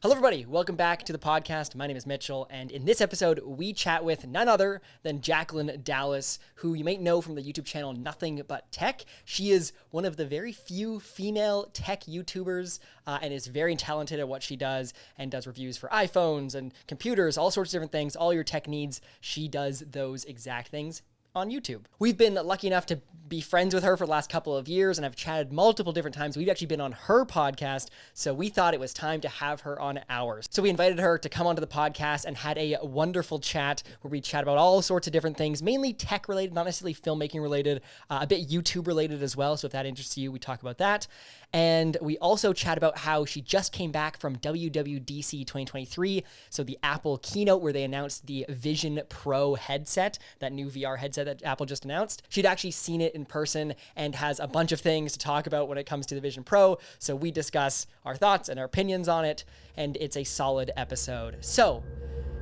Hello, everybody. Welcome back to the podcast. My name is Mitchell, and in this episode, we chat with none other than Jacklyn Dallas, who you might know from the YouTube channel Nothing But Tech. She is one of the very few female tech YouTubers and is very talented at what she does and does reviews for iPhones and computers, all sorts of different things, all your tech needs. She does those exact things on YouTube. We've been lucky enough to be friends with her for the last couple of years and have chatted multiple different times. We've actually been on her podcast, so we thought it was time to have her on ours. So we invited her to come onto the podcast and had a wonderful chat where we chat about all sorts of different things, mainly tech related, not necessarily filmmaking related, a bit YouTube related as well. So if that interests you, we talk about that. And we also chat about how she just came back from WWDC 2023, so the Apple keynote where they announced the Vision Pro headset, that new VR headset that Apple just announced. She'd actually seen it in person and has a bunch of things to talk about when it comes to the Vision Pro, so we discuss our thoughts and our opinions on it, and it's a solid episode. So,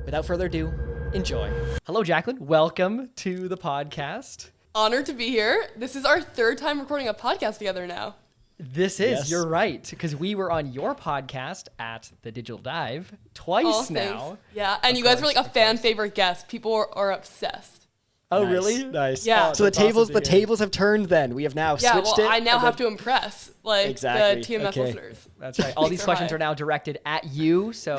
without further ado, enjoy. Hello, Jacklyn. Welcome to the podcast. Honored to be here. This is our third time recording a podcast together now. This is, yes. You're right, because we were on your podcast at the Digital Dive twice now. Yeah, and you guys were like a fan favorite guest. People are obsessed. Oh, nice. Really? Nice. Yeah. So the tables have turned then. We have now switched it. I now have to impress the TMS listeners. That's right. All these questions are now directed at you, so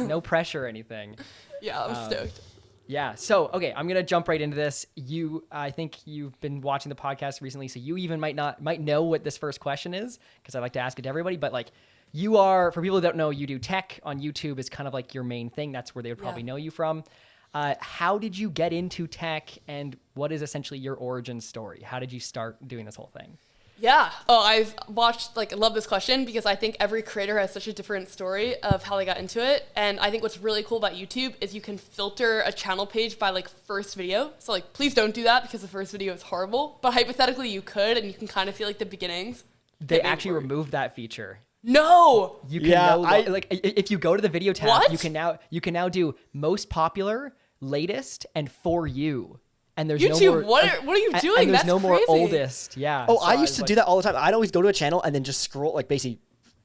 no pressure or anything. Yeah, I'm stoked. Yeah. So, okay, I'm going to jump right into this. I think you've been watching the podcast recently, so you even might know what this first question is, because I like to ask it to everybody, but like you are, for people who don't know, you do tech on YouTube is kind of like your main thing. That's where they would probably know you from. How did you get into tech, and what is essentially your origin story? How did you start doing this whole thing? Yeah. Oh, I've watched, I love this question because I think every creator has such a different story of how they got into it. And I think what's really cool about YouTube is you can filter a channel page by first video. So please don't do that because the first video is horrible. But hypothetically you could, and you can kind of feel the beginnings. They actually removed that feature. No. You can if you go to the video tab, what? you can now do most popular, latest, and for you. And there's YouTube, no more, what are you doing? And there's That's no crazy. more oldest. Yeah. Oh, so I used to do that all the time. I'd always go to a channel and then just scroll basically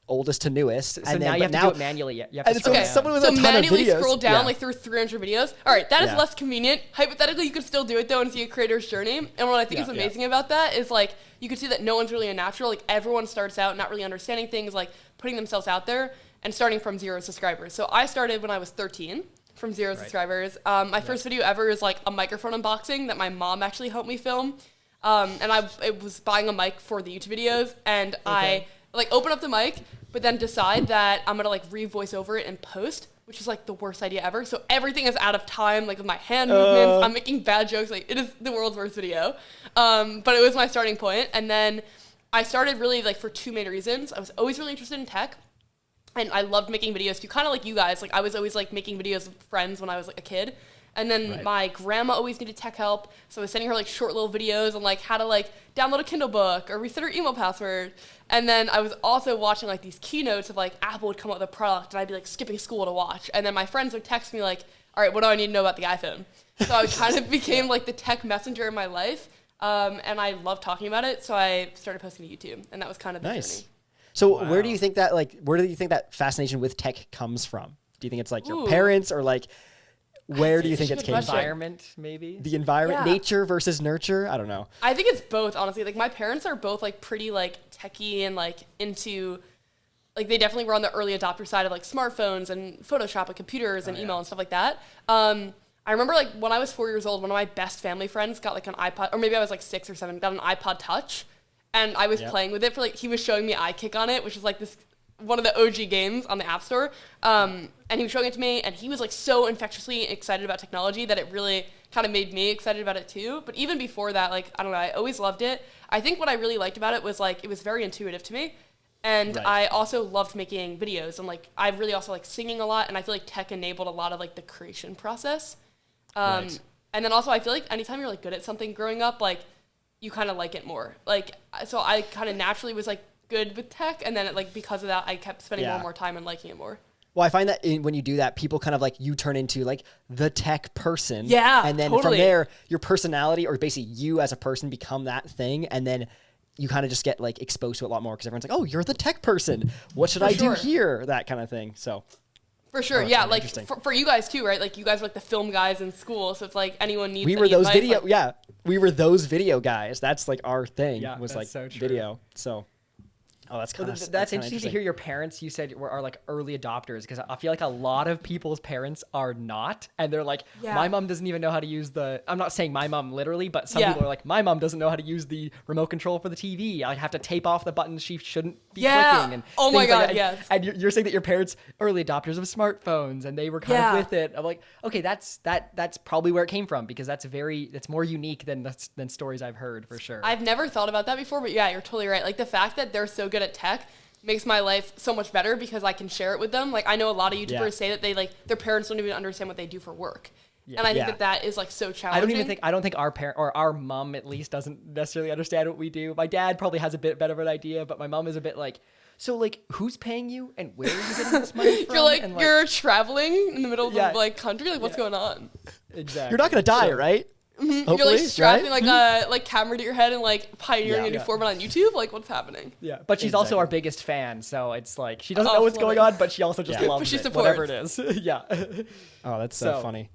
oldest to newest. So and now then, you have to do it manually. You have to scroll down. Someone with a ton manually of videos, scroll down through 300 videos. All right, that is less convenient. Hypothetically, you could still do it though and see a creator's journey. And what I think is amazing about that is you could see that no one's really a natural. Everyone starts out not really understanding things, putting themselves out there and starting from 0 subscribers. So I started when I was 13. From 0 subscribers. My first video ever is a microphone unboxing that my mom actually helped me film. And I was buying a mic for the YouTube videos, and I open up the mic, but then decide that I'm gonna re-voice over it and post, which is the worst idea ever. So everything is out of time, with my hand movements, I'm making bad jokes, it is the world's worst video. But it was my starting point, and then I started really for two main reasons. I was always really interested in tech. And I loved making videos too, kind of like you guys. I was always making videos with friends when I was a kid. And then my grandma always needed tech help, so I was sending her short little videos on how to download a Kindle book or reset her email password. And then I was also watching these keynotes of Apple would come out with a product, and I'd be skipping school to watch. And then my friends would text me all right, what do I need to know about the iPhone? So I kind of became the tech messenger in my life, and I loved talking about it. So I started posting to YouTube, and that was kind of the journey. So where do you think that fascination with tech comes from? Do you think it's your parents, or where do you think it came from? Environment, maybe? The environment, nature versus nurture? I don't know. I think it's both, honestly. My parents are both pretty techie and into they definitely were on the early adopter side of smartphones and Photoshop and computers and email and stuff like that. I remember when I was 4 years old, one of my best family friends got an iPod, or maybe I was 6 or 7, got an iPod Touch. And I was playing with it for he was showing me iKick on it, which is this one of the OG games on the App Store. And he was showing it to me, and he was so infectiously excited about technology that it really kind of made me excited about it too. But even before that, I don't know, I always loved it. I think what I really liked about it was it was very intuitive to me. And I also loved making videos, and I really also singing a lot, and I feel tech enabled a lot of the creation process. And then also I feel anytime you're good at something growing up, you kind of like it more. So I kind of naturally was good with tech, and then because of that, I kept spending more and more time and liking it more. Well, I find that when you do that, people kind of you turn into the tech person. Yeah, and then from there, your personality, or basically you as a person, become that thing, and then you kind of just get exposed to it a lot more because everyone's oh, you're the tech person. What should I do here? That kind of thing. So For sure, that's yeah. really Like interesting. for you guys too, right? Like you guys are like the film guys in school, so it's like anyone needs. We were any those advice, video, like, yeah. We were those video guys. That's like our thing. Yeah, was that's like so true. video. So, oh, that's kind of That's interesting to hear your parents, you said, are like early adopters, because I feel like a lot of people's parents are not. And they're like, Yeah. my mom doesn't even know how to use I'm not saying my mom literally, but some Yeah. people are like, my mom doesn't know how to use the remote control for the TV. I have to tape off the buttons she shouldn't be Yeah. clicking. And Oh my things like God, that. yes. And you're saying that your parents, early adopters of smartphones, and they were kind of Yeah. with it. I'm like, okay, that's probably where it came from, because that's more unique than stories I've heard for sure. I've never thought about that before, but yeah, you're totally right. Like the fact that they're so good at tech makes my life so much better because I can share it with them. Like I know a lot of YouTubers Yeah. say that they like their parents don't even understand what they do for work. Yeah. And I think Yeah. that is like so challenging. I don't think our parent or our mom at least doesn't necessarily understand what we do. My dad probably has a bit better of an idea, but my mom is a bit like, so like who's paying you and where are you getting this money from? You're like, And, you're traveling in the middle of Yeah. the like country. Like what's Yeah. going on? exactly. You're not gonna die, So- right? You're Hopefully, like strapping right? like camera to your head and like pioneering Yeah. a new Yeah. format on YouTube. Like what's happening? Yeah, but she's also our Exactly. biggest fan, so it's like she doesn't Oh, know what's love going it. on, but she also just Yeah. loves But she it, whatever it supports. is. Yeah. Oh, that's so So- funny.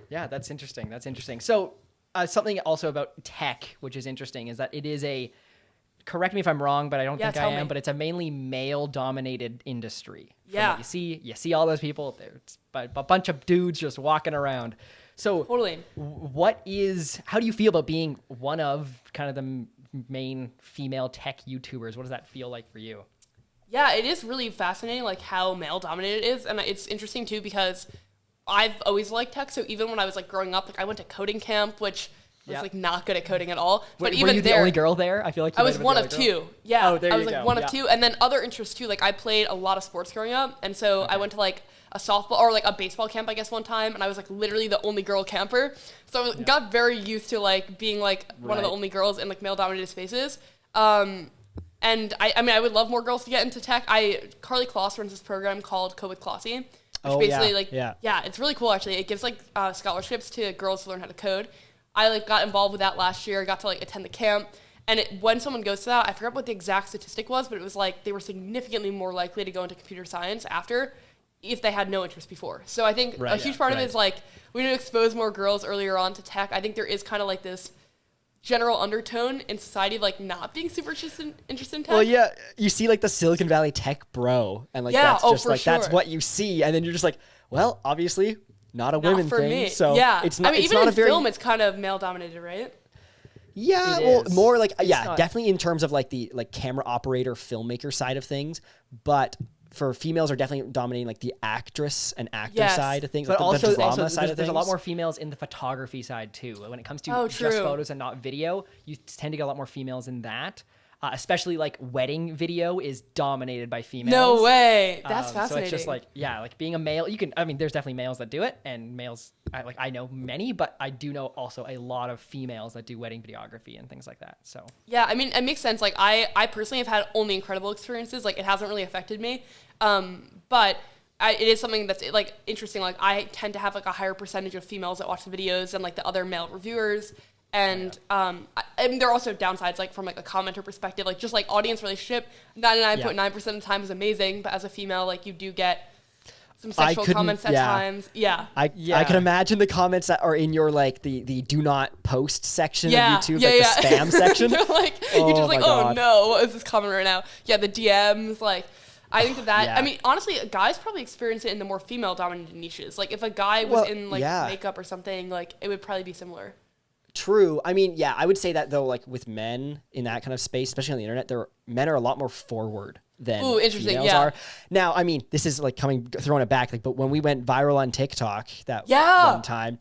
Yeah, that's interesting. That's interesting. So, something also about tech, which is interesting, is that it is correct me if I'm wrong, but I don't Yeah, think I tell am, me. but it's a mainly male-dominated industry. From Yeah. what you see all those people, it's a bunch of dudes just walking around. So, Totally. how do you feel about being one of kind of the main female tech YouTubers? What does that feel like for you? Yeah, it is really fascinating, like how male dominated it is, and it's interesting too because I've always liked tech. So even when I was like growing up, like I went to coding camp, which was Yeah. like not good at coding at all. But Were even you there, the only girl there? I feel like you I might was have been one the of only girl. two. Yeah, Oh, there I you was like go. one Yeah. of two, and then other interests too. Like I played a lot of sports growing up, and so I went to like a softball or like a baseball camp, I guess, one time, and I was like literally the only girl camper. So I got very used to like being like one of the Right. only girls in like male-dominated spaces. And I mean, I would love more girls to get into tech. Carly Kloss runs this program called Code with Klossy, which Oh, basically yeah, like yeah. it's really cool actually. It gives like scholarships to girls to learn how to code. I like got involved with that last year. I got to like attend the camp, and when someone goes to that, I forgot what the exact statistic was, but it was like they were significantly more likely to go into computer science after if they had no interest before. So I think Right, a huge yeah, part of it right. is like we need to expose more girls earlier on to tech. I think there is kind of like this general undertone in society of like not being super interested in tech. Well, yeah, you see like the Silicon Valley tech bro, and like Yeah, that's oh, just for like that's sure. what you see, and then you're just like, well, obviously not a Not women for thing. me. So yeah, it's not. I mean, it's even not in a very film, it's kind of male dominated, right? yeah. It Well, is. more like yeah, not- definitely in terms of like the camera operator filmmaker side of things, but. For females are definitely dominating like the actress and actor Yes. side of things, But like the also, drama side of there's things. a lot more females in the photography side too. When it comes to Oh, just true. photos and not video, you tend to get a lot more females in that. Especially like wedding video is dominated by females. No way. That's So fascinating. it's just like, yeah, like being a male, there's definitely males that do it, and males, I know many, but I do know also a lot of females that do wedding videography and things like that. So Yeah, I mean, it makes sense. Like, I personally have had only incredible experiences. Like, it hasn't really affected me. But it is something that's, like, interesting. Like, I tend to have, like, a higher percentage of females that watch the videos than, like, the other male reviewers. And, and there are also downsides, like, from, like, a commenter perspective. Like, just, like, audience relationship, 99.9% of the time is amazing. But as a female, like, you do get some sexual couldn't- comments at yeah. times. Yeah. I can imagine the comments that are in your like the do not post section Yeah, of YouTube, yeah, like yeah. the spam section. They're like, Oh you're just like, my oh God. no, what is this comment right now? Yeah, the DMs, like, I think that, Yeah. I mean, honestly, guys probably experience it in the more female-dominated niches. Like, if a guy was Well, in, like, yeah. makeup or something, like, it would probably be similar. True. I mean, yeah, I would say that though, like with men in that kind of space, especially on the internet, men are a lot more forward than Ooh, interesting, females yeah. are. Now, I mean, this is like throwing it back, like, but when we went viral on TikTok that Yeah. one time,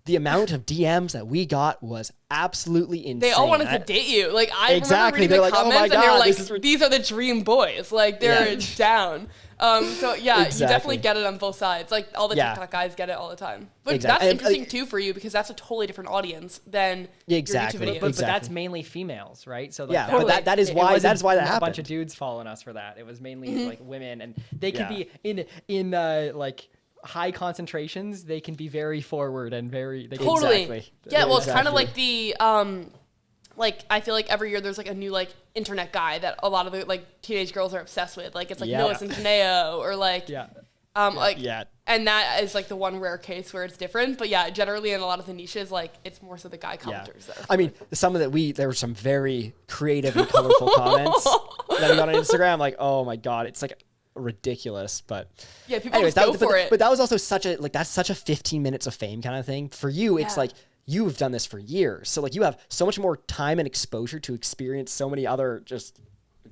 the amount of DMs that we got was absolutely insane. They all wanted to date you. Like, I Exactly. remember reading They're the like, "Oh my comments, and they were God, like, this is these are the dream boys. Like, they're Yeah. down. So, yeah, you Exactly. definitely get it on both sides. Like, all the Yeah. TikTok guys get it all the time. But Exactly. that's And, interesting, too, for you, because that's a totally different audience than Exactly. your YouTube videos. But Exactly. that's mainly females, right? So like, Yeah, but that is it why wasn't that is why that a happened. bunch of dudes following us for that. It was mainly Mm-hmm. like women, and they can Yeah. be in like high concentrations. They can be very forward and very they can- Totally. Exactly. Yeah, well, it's kind of Exactly. like the like I feel like every year there's like a new like internet guy that a lot of the like teenage girls are obsessed with. Like it's like Yeah. Noah Centineo or like Yeah. And that is like the one rare case where it's different. But yeah, generally in a lot of the niches, like it's more so the guy commenters that are I mean, there were some very creative and colorful comments that we got on Instagram. Like, oh my God, it's like ridiculous. But yeah, people just go for it. But that was also that's such a 15 minutes of fame kind of thing. For you, it's like, you've done this for years. So like you have so much more time and exposure to experience so many other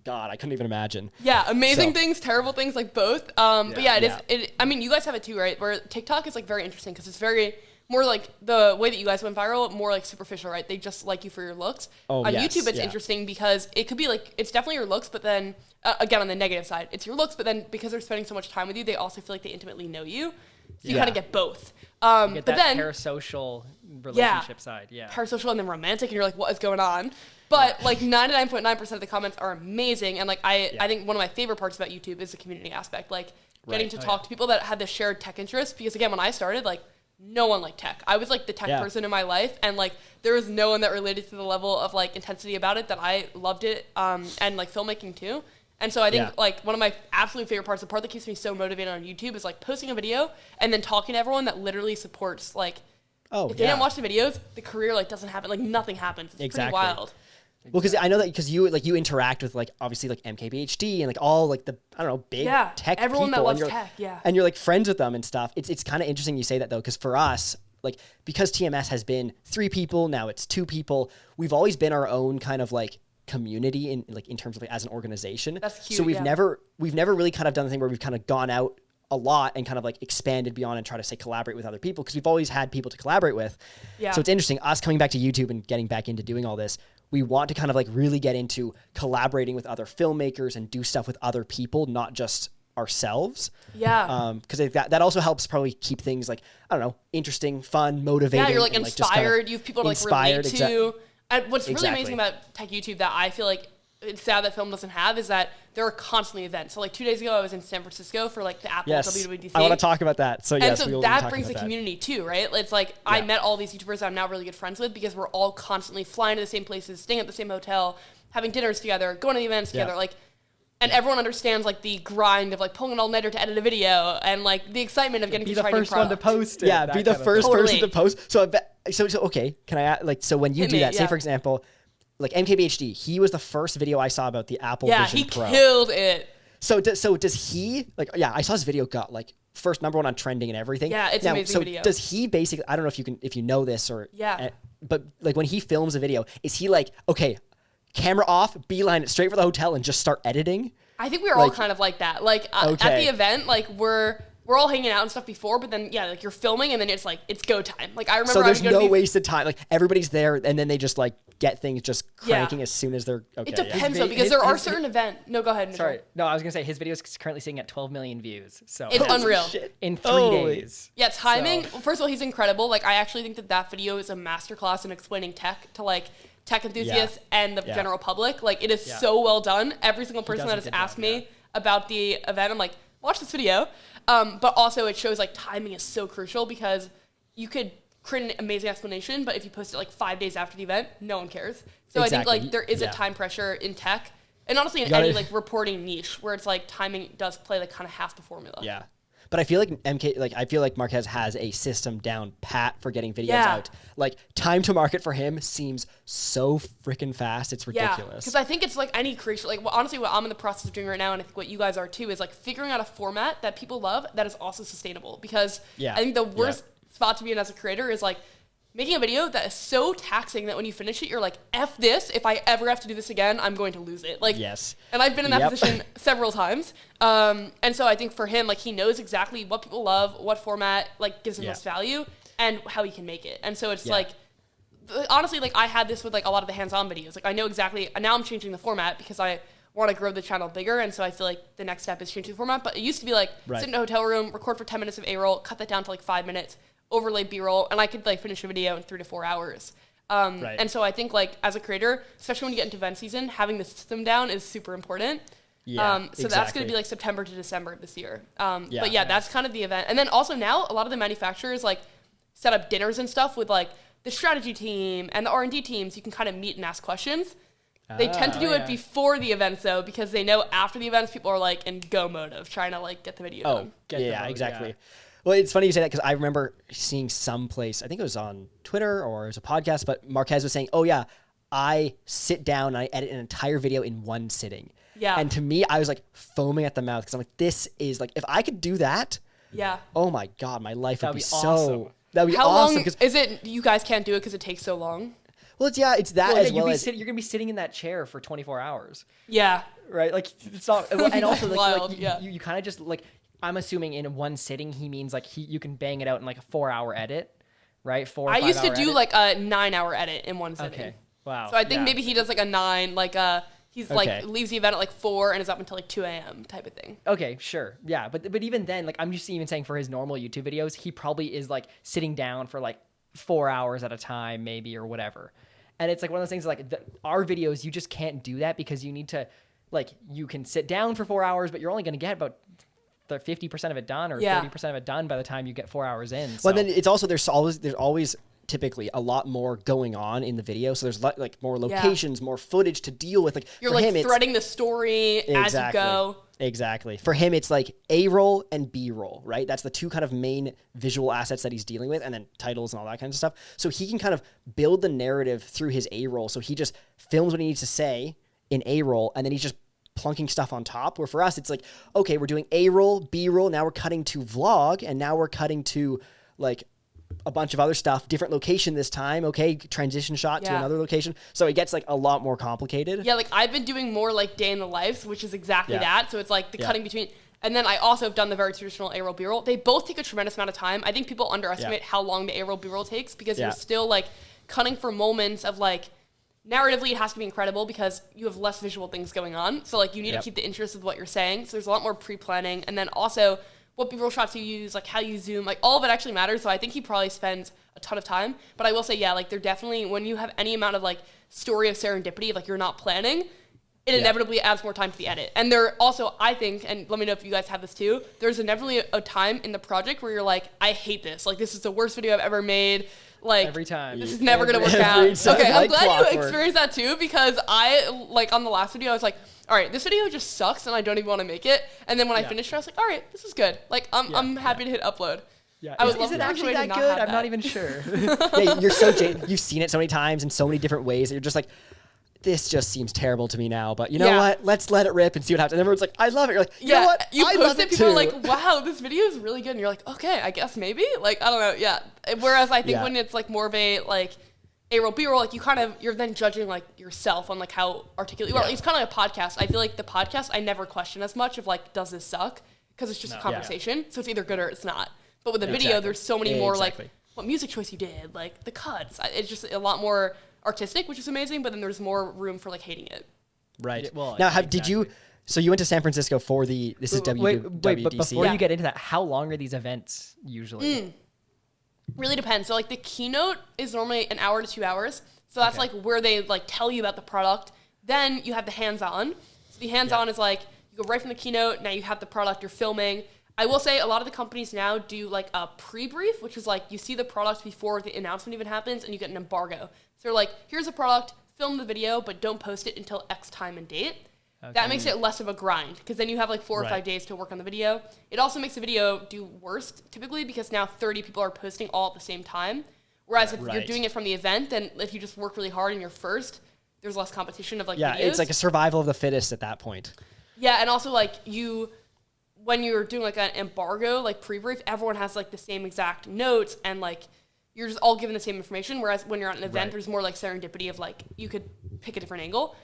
God, I couldn't even imagine. Yeah, amazing things, terrible things, like both. But yeah, I mean, you guys have it too, right? Where TikTok is like very interesting because it's very more like the way that you guys went viral, more like superficial, right? They just like you for your looks. On YouTube, it's interesting because it could be like, it's definitely your looks, but then again, on the negative side, it's your looks, but then because they're spending so much time with you, they also feel like they intimately know you. So you kind of get both. You get that parasocial relationship side. Yeah. Parasocial and then romantic, and you're like, what is going on? But like 99.9% of the comments are amazing. And like, I think one of my favorite parts about YouTube is the community aspect. Like getting to talk to people that had this shared tech interest. Because again, when I started, like no one liked tech. I was like the tech person in my life. And like, there was no one that related to the level of like intensity about it that I loved it. And like filmmaking too. And so I think like one of my absolute favorite parts, the part that keeps me so motivated on YouTube is like posting a video and then talking to everyone that literally supports like, if they didn't watch the videos, the career like doesn't happen, like nothing happens. It's pretty wild. Well, because I know that because you interact with like obviously like MKBHD and like all like the big tech everyone people, that loves tech, and you're like friends with them and stuff. It's kind of interesting you say that though, because for us, like because TMS has been 3 people, now it's 2 people. We've always been our own kind of like community in terms of like as an organization. That's cute. So we've never really kind of done the thing where we've kind of gone out a lot and kind of like expanded beyond and try to say collaborate with other people because we've always had people to collaborate with. Yeah. So it's interesting us coming back to YouTube and getting back into doing all this. We want to kind of like really get into collaborating with other filmmakers and do stuff with other people, not just ourselves. Yeah. Because that also helps probably keep things like, I don't know, interesting, fun, motivating. Yeah, you're like inspired. Like, kind of you have people to like relate to. And what's really Exactly. amazing about Tech YouTube that I feel like it's sad that film doesn't have is that there are constantly events. So like 2 days ago, I was in San Francisco for like the Apple WWDC. I want to talk about that. So yes, and so that brings the community too, right? It's like I met all these YouTubers that I'm now really good friends with because we're all constantly flying to the same places, staying at the same hotel, having dinners together, going to the events together, like. And everyone understands like the grind of like pulling an all-nighter to edit a video and like the excitement of getting to try new products. Be the first one to post it. Yeah, be the first person to post. So okay, can I add, like so when you do that, say for example, like MKBHD, he was the first video I saw about the Apple Vision Pro. Yeah, he killed it. So does he like? Yeah, I saw his video got like first #1 on trending and everything. Yeah, it's amazing video. Does he basically? I don't know if you know this or but like when he films a video, is he like okay? Camera off, beeline it straight for the hotel and just start editing? I think we were all kind of like that. Like at the event, like we're all hanging out and stuff before, but then like you're filming and then it's like it's go time. Like I remember. So there's no wasted time. Like everybody's there and then they just like get things just cranking as soon as they're okay. It depends though because there are certain events. No, go ahead. Sorry, no, I was gonna say his video is currently sitting at 12 million views. So it's unreal in 3 days. Yeah, timing. So. First of all, he's incredible. Like I actually think that video is a masterclass in explaining tech to like. Tech enthusiasts and the general public. Like it is so well done. Every single person that has asked me about the event, I'm like, watch this video. But also it shows like timing is so crucial because you could create an amazing explanation, but if you post it like 5 days after the event, no one cares. So I think like there is a time pressure in tech and honestly in any like reporting niche where it's like timing does play like kind of half the formula. Yeah. But I feel like Marquez has a system down pat for getting videos out. Like time to market for him seems so freaking fast. It's ridiculous. Yeah, because I think it's like any creation. Like honestly, what I'm in the process of doing right now, and I think what you guys are too, is like figuring out a format that people love that is also sustainable. Because I think the worst spot to be in as a creator is like making a video that is so taxing that when you finish it, you're like, F this. If I ever have to do this again, I'm going to lose it. Like, and I've been in that position several times. And so I think for him, like he knows exactly what people love, what format like gives him most value and how he can make it. And so it's like, honestly, like I had this with like a lot of the hands-on videos. Like I know exactly, and now I'm changing the format because I want to grow the channel bigger. And so I feel like the next step is changing the format. But it used to be like sit in a hotel room, record for 10 minutes of A-roll, cut that down to like 5 minutes, overlay B-roll, and I could like finish a video in 3 to 4 hours. And so I think like as a creator, especially when you get into event season, having the system down is super important. So that's going to be like September to December of this year. But that's kind of the event. And then also now a lot of the manufacturers like set up dinners and stuff with like the strategy team and the R&D teams. You can kind of meet and ask questions. They tend to do it before the events though, because they know after the events people are like in go mode of trying to like get the video done. Exactly. Well, it's funny you say that because I remember seeing someplace, I think it was on Twitter or it was a podcast, but Marquez was saying, oh yeah, I sit down and I edit an entire video in one sitting. Yeah. And to me, I was like foaming at the mouth because I'm like, this is like, if I could do that, oh my God, my life would be awesome. That'd be How awesome. long is it you guys can't do it because it takes so long? Well, it's that as well as... You're going to be sitting in that chair for 24 hours. Yeah. Right? Like, it's not... And also, wild, you kind of just, like... I'm assuming in one sitting, he means, like, you can bang it out in, like, a 4-hour edit, right? 4 or 5 I used to do, edit. like, a 9-hour edit in one sitting. Okay. Wow. So I think maybe he does, like, a 9, like, he's, like, leaves the event at, like, 4 and is up until, like, 2 a.m. type of thing. Okay, sure. Yeah, but even then, like, I'm just even saying for his normal YouTube videos, he probably is, like, sitting down for, like, 4 hours at a time, maybe, or whatever. And it's like one of those things like our videos, you just can't do that because you need to, like, you can sit down for 4 hours, but you're only going to get about 50% of it done or 30% of it done by the time you get 4 hours in. So. Well, then it's also, there's always typically a lot more going on in the video. So there's like more locations, more footage to deal with. Like you're like threading the story as you go. Exactly. For him, it's like A-roll and B-roll, right? That's the two kind of main visual assets that he's dealing with, and then titles and all that kind of stuff. So he can kind of build the narrative through his A-roll. So he just films what he needs to say in A-roll, and then he's just plunking stuff on top. Where for us, it's like, okay, we're doing A-roll, B-roll, now we're cutting to vlog, and now we're cutting to like a bunch of other stuff, different location this time. Okay, transition shot to another location. So it gets like a lot more complicated. Yeah, like I've been doing more like day in the life, which is exactly that. So it's like the cutting between. And then I also have done the very traditional A-roll, B-roll. They both take a tremendous amount of time. I think people underestimate how long the A-roll, B-roll takes because you're still like cutting for moments of like, narratively it has to be incredible because you have less visual things going on. So like you need to keep the interest of what you're saying. So there's a lot more pre-planning. And then also what B-roll shots you use, like how you zoom, like all of it actually matters. So I think he probably spends a ton of time. But I will say, like they're definitely, when you have any amount of like story of serendipity, like you're not planning, it inevitably adds more time to the edit. And there also, I think, and let me know if you guys have this too, there's inevitably a time in the project where you're like, I hate this. Like this is the worst video I've ever made. Like every time. This is never going to work out. Okay, I'm glad you experienced that too because I, like on the last video, I was like, all right, this video just sucks and I don't even want to make it. And then when I finished it, I was like, all right, this is good. Like, I'm happy to hit upload. Yeah. Is it actually that good? I'm not even sure. You're so jaded. You've seen it so many times in so many different ways that you're just like, this just seems terrible to me now. But you know what? Let's let it rip and see what happens. And everyone's like, I love it. You're like, you know what? You I post love it, people are like, wow, this video is really good. And you're like, okay, I guess maybe. Like, I don't know. Yeah. Whereas I think when it's like more of a like A-roll, B-roll, like you're then judging like yourself on like how articulate you are. It's kind of like a podcast. I feel like the podcast, I never question as much of like, does this suck? Because it's just a conversation. So it's either good or it's not. But with a video, there's so many more like what music choice you did, like the cuts. It's just a lot more artistic, which is amazing. But then there's more room for like hating it. Right. Well, now, did you? So you went to San Francisco for the WDC. But before you get into that, how long are these events usually? Really depends. So like the keynote is normally an hour to 2 hours. So that's like where they like tell you about the product. Then you have the hands-on. So the hands-on is like you go right from the keynote. Now you have the product you're filming. I will say a lot of the companies now do like a pre-brief, which is like you see the product before the announcement even happens and you get an embargo. So they're like, here's a product, film the video, but don't post it until X time and date. Okay. That makes it less of a grind because then you have like 4 or 5 days to work on the video. It also makes the video do worse typically because now 30 people are posting all at the same time. Whereas if you're doing it from the event, then if you just work really hard and you're first, there's less competition of like videos. It's like a survival of the fittest at that point. Yeah, and also like when you're doing like an embargo, like pre-brief, everyone has like the same exact notes and like you're just all given the same information. Whereas when you're at an event, there's more like serendipity of like you could pick a different angle.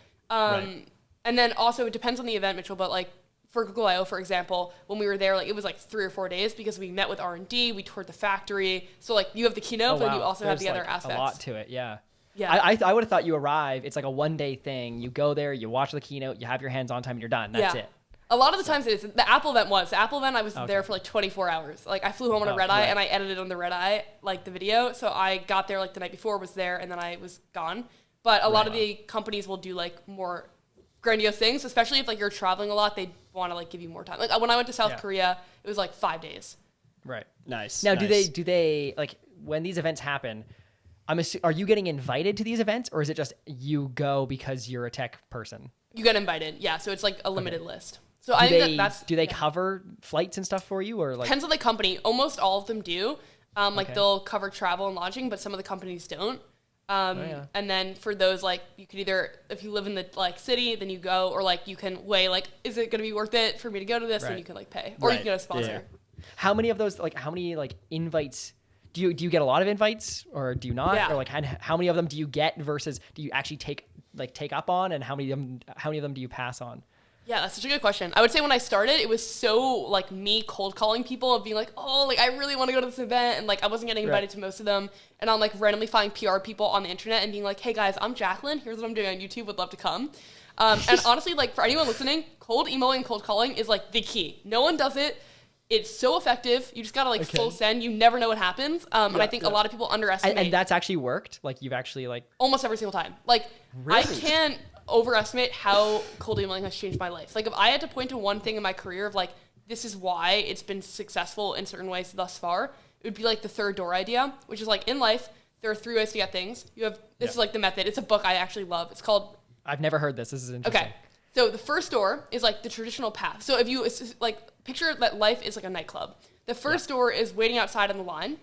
And then also it depends on the event, Mitchell, but like for Google I/O, for example, when we were there, like it was like 3 or 4 days because we met with R&D, we toured the factory. So like you have the keynote, but you also have the other aspects. A lot to it, yeah. I would have thought you arrive, it's like a 1-day thing. You go there, you watch the keynote, you have your hands on time, and you're done. That's it. A lot of the times it is. The Apple event was. The Apple event, I was there for like 24 hours. Like I flew home on a red eye and I edited on the red eye, like the video. So I got there like the night before, was there, and then I was gone. But a lot of the companies will do like more grandiose things, especially if like you're traveling a lot, they want to like give you more time. Like when I went to South Korea, it was like 5 days. Right. Nice. Now, do they like when these events happen, Are you getting invited to these events, or is it just you go because you're a tech person? You get invited. Yeah. So it's like a limited list. So I think that's. Do they cover flights and stuff for you, or like? Depends on the company. Almost all of them do. They'll cover travel and lodging, but some of the companies don't. And then for those, like, you could either, if you live in the like city, then you go, or like you can weigh like, is it going to be worth it for me to go to this? Then you can like pay, or you can get a sponsor. Yeah. How many of those, like, how many like invites do you get a lot of invites, or do you not? Yeah. Or like how many of them do you get versus do you actually take up on, and how many of them do you pass on? Yeah, that's such a good question. I would say when I started, it was so like me cold calling people and being like, oh, like I really want to go to this event. And like I wasn't getting invited to most of them. And I'm like randomly finding PR people on the internet and being like, hey guys, I'm Jacklyn. Here's what I'm doing on YouTube. Would love to come. And honestly, like for anyone listening, cold emailing and cold calling is like the key. No one does it. It's so effective. You just got to like full send. You never know what happens. And I think a lot of people underestimate. And that's actually worked? Like you've actually like. Almost every single time. Like really? I can't overestimate how cold emailing has changed my life. Like if I had to point to one thing in my career of like, this is why it's been successful in certain ways thus far, it would be like the third door idea, which is like in life, there are 3 ways to get things. You have, this is like the method. It's a book I actually love. It's called. I've never heard this. This is interesting. Okay. So the first door is like the traditional path. So if you like picture that life is like a nightclub. The first door is waiting outside on the line.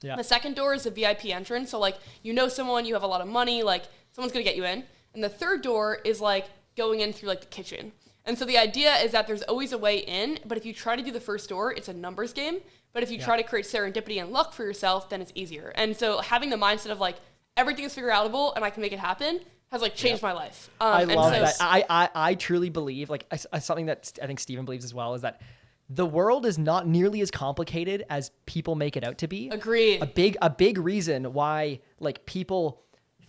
Yeah. The second door is a VIP entrance. So like, you know someone, you have a lot of money, like someone's going to get you in. And the third door is like going in through like the kitchen. And so the idea is that there's always a way in, but if you try to do the first door, it's a numbers game. But if you try to create serendipity and luck for yourself, then it's easier. And so having the mindset of like, everything is figure outable and I can make it happen has like changed my life. I love that. I truly believe, like something that I think Steven believes as well, is that the world is not nearly as complicated as people make it out to be. Agreed. A big reason why like people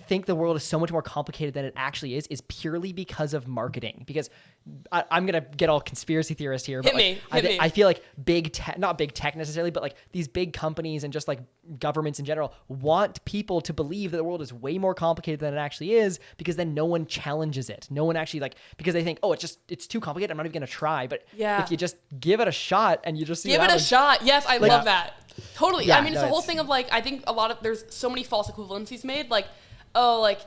think the world is so much more complicated than it actually is purely because of marketing. Because I'm gonna get all conspiracy theorist here, but I feel like not big tech necessarily, but like these big companies and just like governments in general want people to believe that the world is way more complicated than it actually is, because then no one challenges it. No one actually because they think, oh, it's too complicated, I'm not even gonna try. But if you just give it a shot and you just see give it a shot. Yes, I love that. Totally. Yeah, I mean, it's the whole thing of like, I think there's so many false equivalencies made. Like, oh, like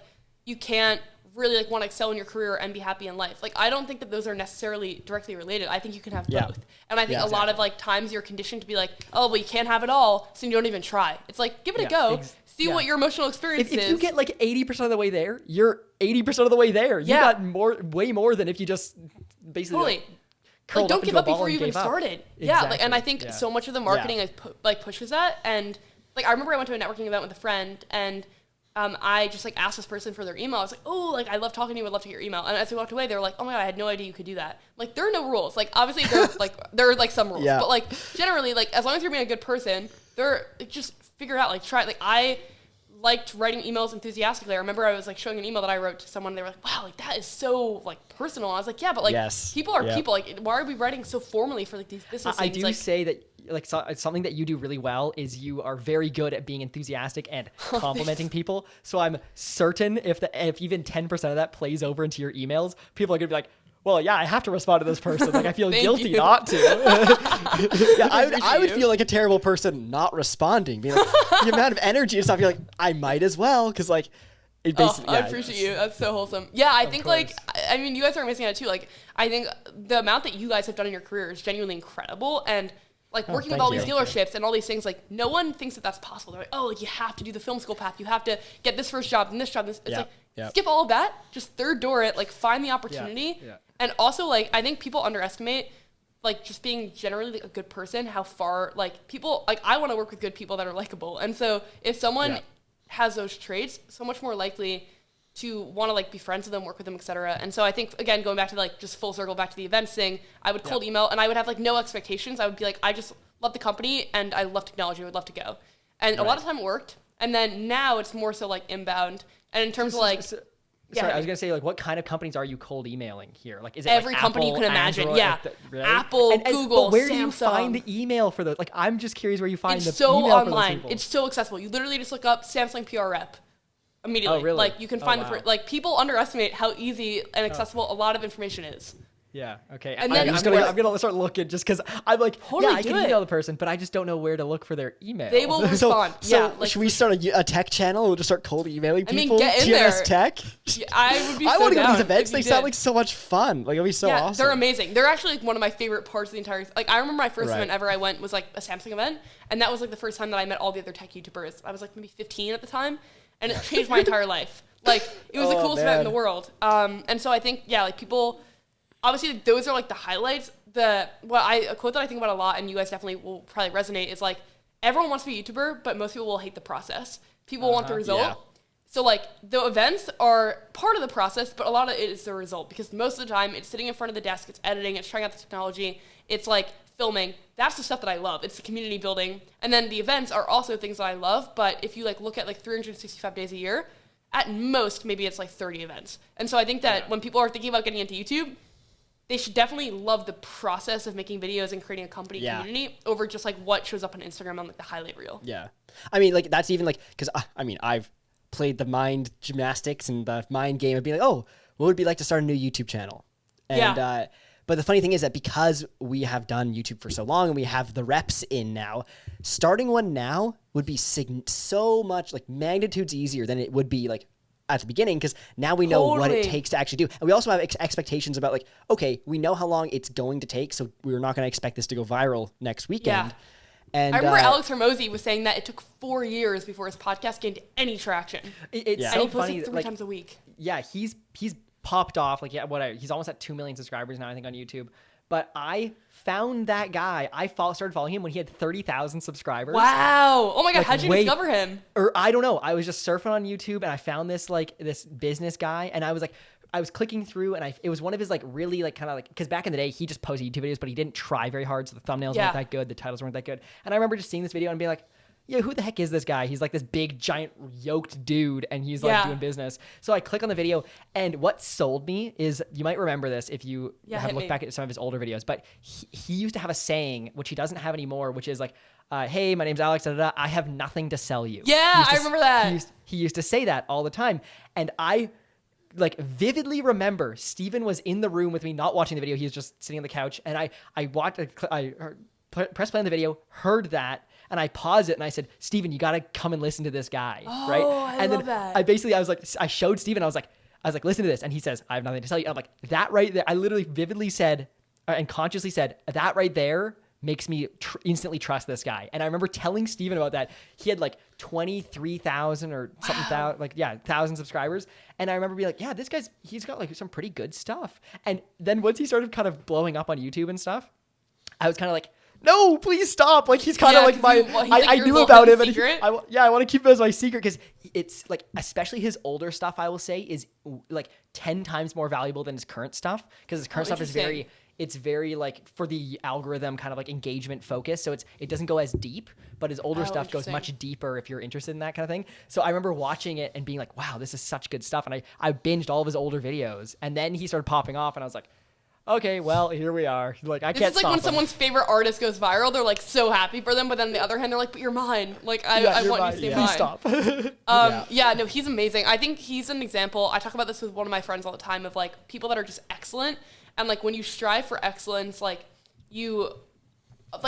you can't really like want to excel in your career and be happy in life. Like, I don't think that those are necessarily directly related. I think you can have both. And I think a lot of like times you're conditioned to be like, oh, well, you can't have it all, so you don't even try. It's like, give it a go. See what your emotional experience is. If you get like 80% of the way there, you're 80% of the way there. You got way more than if you just basically like don't give up before you even started. Exactly. Yeah, like, and I think so much of the marketing is pushes that. And like I remember I went to a networking event with a friend, and I just like asked this person for their email. I was like, oh, like I love talking to you. I'd love to get your email. And as we walked away, they were like, oh my God, I had no idea you could do that. Like there are no rules. Like obviously there are like some rules, but like generally like as long as you're being a good person, just figure it out. Like try. Like I liked writing emails enthusiastically. I remember I was like showing an email that I wrote to someone. They were like, wow, like that is so like personal. I was like, yeah, but like people are people. Like why are we writing so formally for like these business things? I do say that like something that you do really well is you are very good at being enthusiastic and complimenting people. So I'm certain if even 10% of that plays over into your emails, people are gonna be like, well, yeah, I have to respond to this person. Like I feel guilty not to. I would feel like a terrible person not responding. Being like, the amount of energy and stuff, you're like, I might as well, because like it basically. I appreciate you. That's so wholesome. Yeah, I think like I mean, you guys are amazing at it too. Like I think the amount that you guys have done in your career is genuinely incredible, and like working with all these dealerships and all these things, like no one thinks that that's possible. They're like, oh, like you have to do the film school path. You have to get this first job and this job. It's like skip all of that. Just third door it. Like find the opportunity. And also like I think people underestimate like just being generally like a good person, how far like people like I want to work with good people that are likable. And so if someone has those traits, so much more likely to want to like be friends with them, work with them, etc. And so I think again going back to like just full circle back to the events thing, I would cold email and I would have like no expectations. I would be like, I just love the company and I love technology. I would love to go. And a lot of time it worked. And then now it's more so like inbound. And in terms of like sorry, I was gonna say like what kind of companies are you cold emailing here? Like is it every like company Apple, you can imagine? Android, Really? Apple, Google, but where Samsung. do you find the email for those? Like I'm just curious where you find it's the so email online. for those people. It's so accessible. You literally just look up Samsung PR rep immediately. Oh, really? Like you can find like people underestimate how easy and accessible a lot of information is. Yeah. Okay. And then I'm gonna start looking just because I'm like, Totally I can email the person, but I just don't know where to look for their email. They will respond. Should we start a tech channel? We'll just start cold emailing people. Get in TNS there. Tech. Yeah, I would be. I so want to go to down these events. if you They sound did. like so much fun. Like it'll be so awesome. They're amazing. They're actually like one of my favorite parts of the entire. Like I remember my first event ever I went was like a Samsung event, and that was like the first time that I met all the other tech YouTubers. I was like maybe 15 at the time, and it changed my entire life. Like it was the coolest event in the world. And so I think like people, obviously like, those are like the highlights. A quote that I think about a lot, and you guys definitely will probably resonate, is like everyone wants to be a YouTuber, but most people will hate the process. People want the result. Yeah. So like the events are part of the process, but a lot of it is the result, because most of the time it's sitting in front of the desk, it's editing, it's trying out the technology, it's like filming. That's the stuff that I love. It's the community building. And then the events are also things that I love, but if you like look at like 365 days a year, at most maybe it's like 30 events. And so I think that when people are thinking about getting into YouTube, they should definitely love the process of making videos and creating a company community over just like what shows up on Instagram on like the highlight reel. Yeah. I mean, like that's even like, because I mean, I've played the mind gymnastics and the mind game of being like, oh, what would it be like to start a new YouTube channel? And, but the funny thing is that because we have done YouTube for so long and we have the reps in now, starting one now would be so much like magnitudes easier than it would be like at the beginning, because now we know what it takes to actually do. And we also have expectations about like, okay, we know how long it's going to take, so we're not going to expect this to go viral next weekend. Yeah. And I remember Alex Hormozy was saying that it took 4 years before his podcast gained any traction. It's and so he posted funny. 3 times a week. Yeah, he's popped off. Like, he's almost at 2 million subscribers now, I think, on YouTube. But I found that guy. I started following him when he had 30,000 subscribers. Wow. Oh my God. Like, how'd you discover him? Or I don't know. I was just surfing on YouTube and I found this business guy, and I was clicking through, and it was one of his like really like kind of like, because back in the day he just posted YouTube videos, but he didn't try very hard, so the thumbnails weren't that good, the titles weren't that good. And I remember just seeing this video and being like, yeah, who the heck is this guy? He's like this big, giant, yoked dude, and he's like doing business. So I click on the video, and what sold me is, you might remember this if you have looked back at some of his older videos, but he used to have a saying, which he doesn't have anymore, which is like, hey, my name's Alex, I have nothing to sell you. Yeah, I remember that. He used to say that all the time. And I like vividly remember Steven was in the room with me, not watching the video. He was just sitting on the couch, and I pressed play on the video, heard that, and I paused it and I said, Steven, you got to come and listen to this guy. Oh, right? I love that. I showed Steven, I was like, listen to this. And he says, I have nothing to tell you. I'm like, that right there. I literally vividly said, and consciously said, that right there makes me instantly trust this guy. And I remember telling Steven about that. He had like 23,000 or something, thousand subscribers. And I remember being like, yeah, he's got like some pretty good stuff. And then once he started kind of blowing up on YouTube and stuff, I was kind of like, no, please stop. Like, he's kind of like I knew about him. And I want to keep it as my secret, because it's like, especially his older stuff, I will say, is like 10 times more valuable than his current stuff, because his current stuff is very like for the algorithm kind of like engagement focus. So it doesn't go as deep, but his older stuff goes much deeper if you're interested in that kind of thing. So I remember watching it and being like, wow, this is such good stuff. And I binged all of his older videos, and then he started popping off, and I was like, okay, well, here we are. Like, I can't stop. It's like when someone's favorite artist goes viral, they're like so happy for them, but then on the other hand, they're like, but you're mine. Like, I want you to stay mine. Please stop. No, he's amazing. I think he's an example. I talk about this with one of my friends all the time, of like people that are just excellent. And like when you strive for excellence, like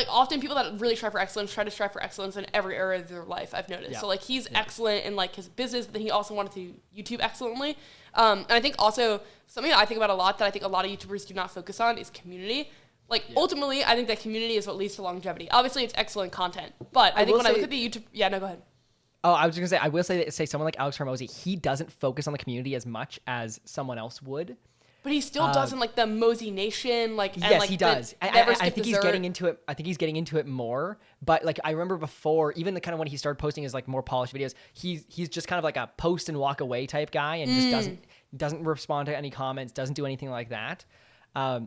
often people that really strive for excellence try to strive for excellence in every area of their life, I've noticed. Yeah. So like he's excellent in like his business, but then he also wanted to YouTube excellently. And I think also something that I think about a lot that I think a lot of YouTubers do not focus on is community. Like ultimately, I think that community is what leads to longevity. Obviously, it's excellent content, but I think when I look at the YouTube, no, go ahead. Oh, I was just gonna say, I will say someone like Alex Hormozy, he doesn't focus on the community as much as someone else would. But he still doesn't like the Mosey Nation, like yes, and, like, he does. I think he's getting into it. I think he's getting into it more. But like I remember before, even the kind of when he started posting his like more polished videos, he's just kind of like a post and walk away type guy, and just doesn't respond to any comments, doesn't do anything like that.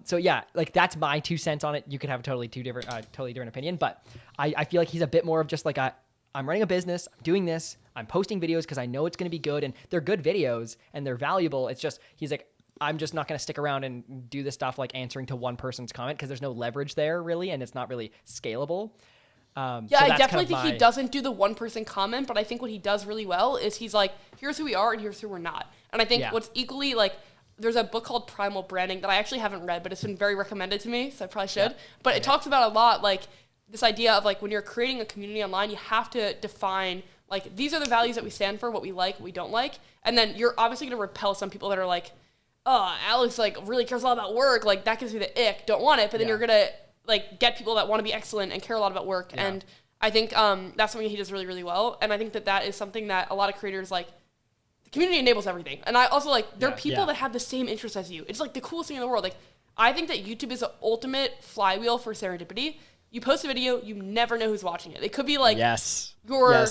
So yeah, like that's my 2 cents on it. You could have a totally different opinion, but I feel like he's a bit more of just like I'm running a business, I'm doing this, I'm posting videos because I know it's going to be good, and they're good videos and they're valuable. It's just he's like, I'm just not going to stick around and do this stuff like answering to one person's comment, because there's no leverage there really, and it's not really scalable. I definitely think he doesn't do the one person comment, but I think what he does really well is he's like, here's who we are and here's who we're not. And I think what's equally like, there's a book called Primal Branding that I actually haven't read, but it's been very recommended to me, so I probably should. But it talks about a lot, like, this idea of, like, when you're creating a community online, you have to define, like, these are the values that we stand for, what we like, what we don't like. And then you're obviously going to repel some people that are like, oh, Alex, like, really cares a lot about work. Like, that gives me the ick. Don't want it. But then you're going to, like, get people that want to be excellent and care a lot about work. Yeah. And I think that's something he does really, really well. And I think that is something that a lot of creators, like, the community enables everything. And I also, like, there are people that have the same interests as you. It's, like, the coolest thing in the world. Like, I think that YouTube is the ultimate flywheel for serendipity. You post a video, you never know who's watching it. It could be, like, your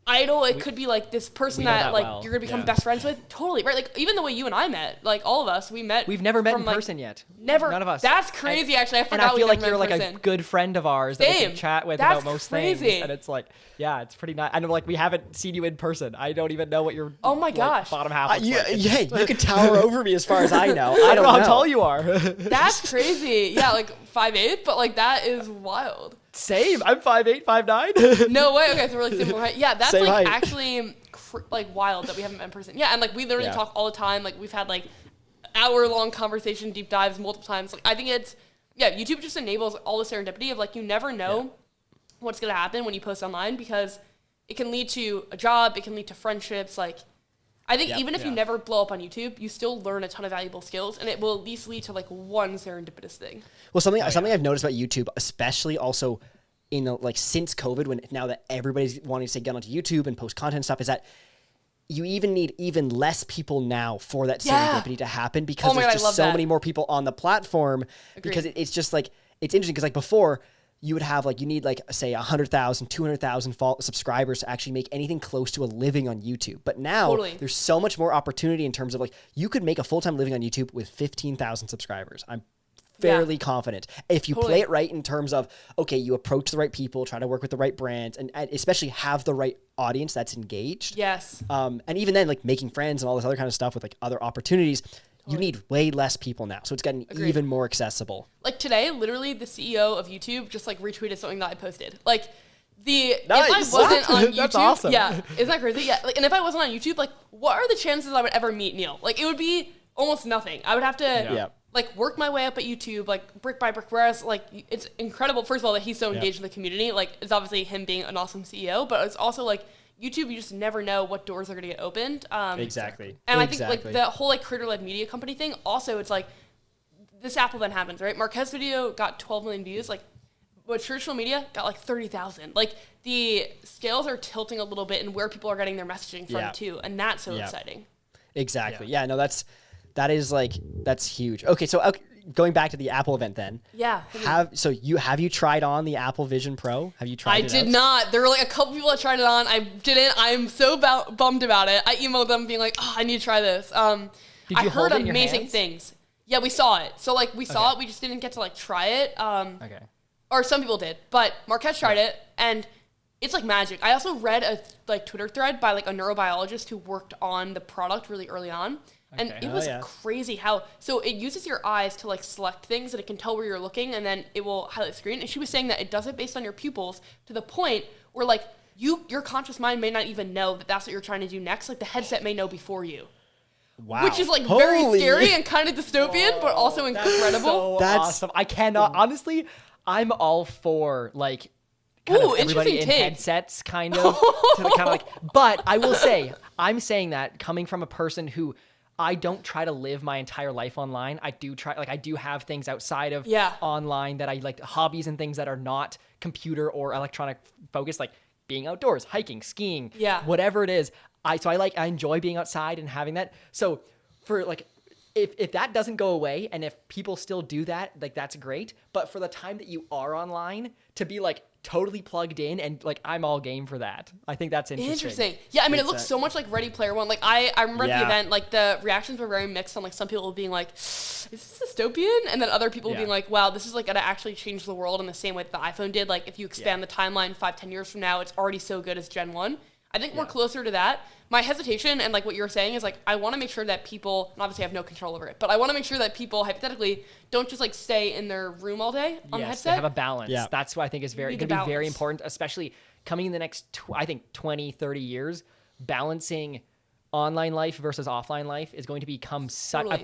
idol. It could be, like, this person that like, you're going to become best friends with. Totally, right? Like, even the way you and I met, like, all of us, we've never met in person yet. Never. None of us. That's crazy, actually. I forgot. And I feel like you're, like, a good friend of ours that we can chat with about most things. And it's like, it's pretty nice. And, like, we haven't seen you in person. I don't even know what your bottom half looks like. Yeah, you could tower over me as far as I know. I don't know how tall you are. That's crazy. Yeah, like, 5'8", but, like, that is wild. Same. I'm 5'8", 5'9". No way. Okay, so we're like similar height. Yeah, that's Same like height. Actually like wild that we haven't met in person. Yeah, and like we literally talk all the time. Like we've had like hour-long conversation, deep dives multiple times. Like I think it's YouTube just enables all the serendipity of like you never know what's gonna happen when you post online because it can lead to a job, it can lead to friendships. Like I think even if you never blow up on YouTube, you still learn a ton of valuable skills, and it will at least lead to like one serendipitous thing. Well, something I've noticed about YouTube, especially also in the, like since COVID, when now that everybody's wanting to say get onto YouTube and post content and stuff, is that you even need even less people now for that serendipity to happen because there's just so many more people on the platform. Agreed. Because it's just like it's interesting because like before. You would have like, you need like say 100,000, 200,000 subscribers to actually make anything close to a living on YouTube. But now there's so much more opportunity in terms of like, you could make a full-time living on YouTube with 15,000 subscribers. I'm fairly confident. If you play it right in terms of, okay, you approach the right people, try to work with the right brands, and especially have the right audience that's engaged. Yes. And even then like making friends and all this other kind of stuff with like other opportunities, you need way less people now. So it's gotten even more accessible. Like today, literally the CEO of YouTube just like retweeted something that I posted. Like if I wasn't on YouTube, that's awesome. Yeah, isn't that crazy? Yeah. Like, and if I wasn't on YouTube, like what are the chances I would ever meet Neil? Like it would be almost nothing. I would have to like work my way up at YouTube, like brick by brick. Whereas like it's incredible, first of all, that he's so engaged in the community. Like it's obviously him being an awesome CEO, but it's also like YouTube, you just never know what doors are going to get opened. Exactly. And I think like the whole like creator-led media company thing, also it's like this Apple then happens, right? Marquez's video got 12 million views, like but traditional media got like 30,000. Like the scales are tilting a little bit in where people are getting their messaging from too. And that's so exciting. Exactly. Yeah, no, that's huge. Okay, so going back to the Apple event then. Yeah. Have you tried on the Apple Vision Pro? Have you tried it? I did not. There were like a couple people that tried it on. I didn't. I'm so bummed about it. I emailed them being like, oh, I need to try this. Did you heard amazing things. Yeah, we saw it. So like we saw it. We just didn't get to like try it. Okay. Or some people did. But Marquez tried it and it's like magic. I also read a like Twitter thread by like a neurobiologist who worked on the product really early on. And it was crazy how, so it uses your eyes to like select things and it can tell where you're looking and then it will highlight the screen. And she was saying that it does it based on your pupils to the point where like your conscious mind may not even know that that's what you're trying to do next. Like the headset may know before you. Wow. Which is like very scary and kind of dystopian, but also incredible. That's awesome. I cannot, honestly, I'm all for like, everybody in headsets kind of, but I will say, I'm saying that coming from a person who, I don't try to live my entire life online. I do have things outside of online that I like, hobbies and things that are not computer or electronic focused, like being outdoors, hiking, skiing, whatever it is. I enjoy being outside and having that. So for like, if that doesn't go away and if people still do that, like that's great. But for the time that you are online, to be like totally plugged in and like I'm all game for that. I think that's interesting. Yeah, I mean it looks so much like Ready Player One. Like I remember at the event, like the reactions were very mixed on like some people being like, is this dystopian? And then other people being like, wow, this is like gonna actually change the world in the same way that the iPhone did. Like if you expand the timeline 5-10 years from now, it's already so good as Gen 1. I think we're closer to that. My hesitation and like what you're saying is like I want to make sure that people, and obviously I have no control over it, but I want to make sure that people hypothetically don't just like stay in their room all day on the headset. They have a balance. Yeah. That's what I think is going to be very important, especially coming in the next, I think 20, 30 years, balancing online life versus offline life is going to become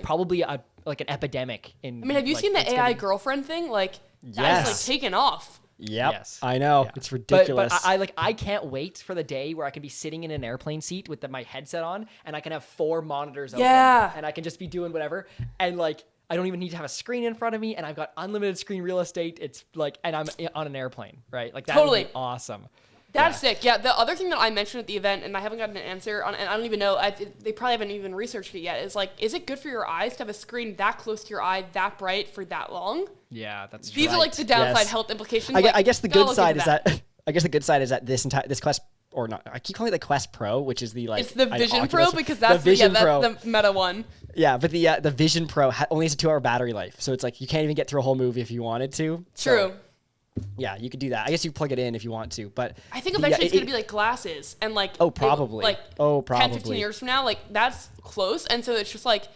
probably like an epidemic. I mean, have you seen the AI girlfriend thing? Like, that's like taken off. Yep. Yes. I know. Yeah. It's ridiculous. But I can't wait for the day where I can be sitting in an airplane seat with my headset on and I can have 4 monitors open and I can just be doing whatever. And like, I don't even need to have a screen in front of me and I've got unlimited screen real estate. It's like, and I'm on an airplane, right? Like that would be awesome. That's sick. Yeah. The other thing that I mentioned at the event, and I haven't gotten an answer on, and I don't even know, they probably haven't even researched it yet, is like, is it good for your eyes to have a screen that close to your eye, that bright for that long? Yeah, that's true. These are like the downside health implications. I guess the good side is that this Quest, or not, I keep calling it the Quest Pro, which is the like. It's the Vision Pro because that's the Meta one. Yeah, but the Vision Pro only has a 2-hour battery life, so it's like you can't even get through a whole movie if you wanted to. True. Yeah, you could do that. I guess you plug it in if you want to, but I think eventually it's going to be like glasses and like probably 10, 15 years from now, like that's close. And so it's just like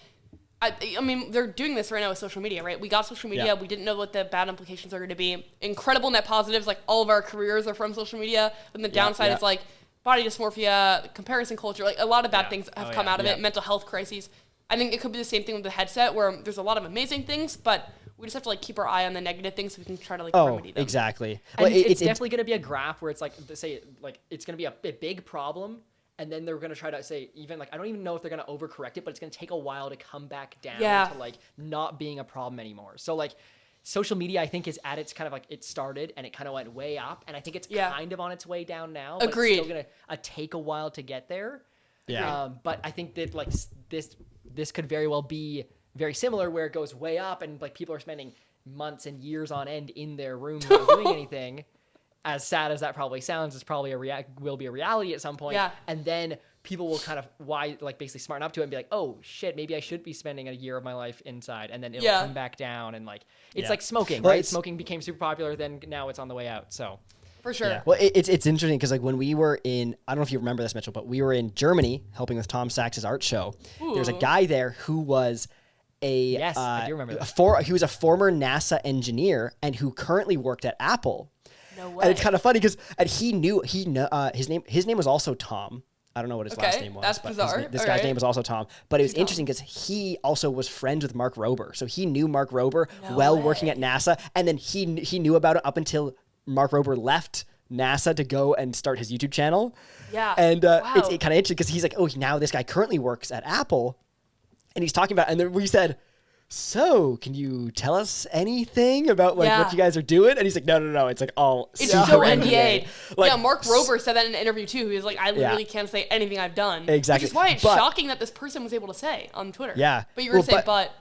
I mean, they're doing this right now with social media, right? We got social media. Yeah. We didn't know what the bad implications are going to be. Incredible net positives, like all of our careers are from social media. And the downside is like body dysmorphia, comparison culture, like a lot of bad things have come out of it. Mental health crises. I think it could be the same thing with the headset, where there's a lot of amazing things, but we just have to like keep our eye on the negative things so we can try to like remedy them. Exactly. Well, it's definitely going to be a graph where it's like, say, like it's going to be a big problem, and then they're going to try to say, even like, I don't even know if they're going to overcorrect it, but it's going to take a while to come back down to like not being a problem anymore. So like social media, I think, is at its kind of like, it started and it kind of went way up, and I think it's kind of on its way down now. But Agreed. It's still going to take a while to get there. Yeah. But I think that like this could very well be very similar, where it goes way up and like people are spending months and years on end in their room not doing anything. As sad as that probably sounds, it's probably will be a reality at some point. Yeah. And then people will kind of basically smarten up to it and be like, oh shit, maybe I should be spending a year of my life inside, and then it'll come back down, and like it's like smoking, right? Smoking became super popular, then now it's on the way out. So for sure. Yeah. Well, it's interesting because like when we were in, I don't know if you remember this, Mitchell, but we were in Germany helping with Tom Sachs's art show. There's a guy there who was I do remember that. He was a former NASA engineer and who currently worked at Apple. No way. And it's kind of funny because his name was also Tom. I don't know what his last name was. That's bizarre. This guy's name was also Tom. But it was interesting because he also was friends with Mark Rober. So he knew Mark Rober working at NASA. And then he knew about it up until Mark Rober left NASA to go and start his YouTube channel. Yeah. And it's kind of interesting because he's like, oh, now this guy currently works at Apple. And he's talking about, and then we said, so can you tell us anything about like what you guys are doing? And he's like, no. It's like all it's so NDA. Like, Mark Rober said that in an interview too. He was like, I literally can't say anything I've done. Exactly. Which is why it's shocking that this person was able to say on Twitter. Yeah. But you were going to say, but.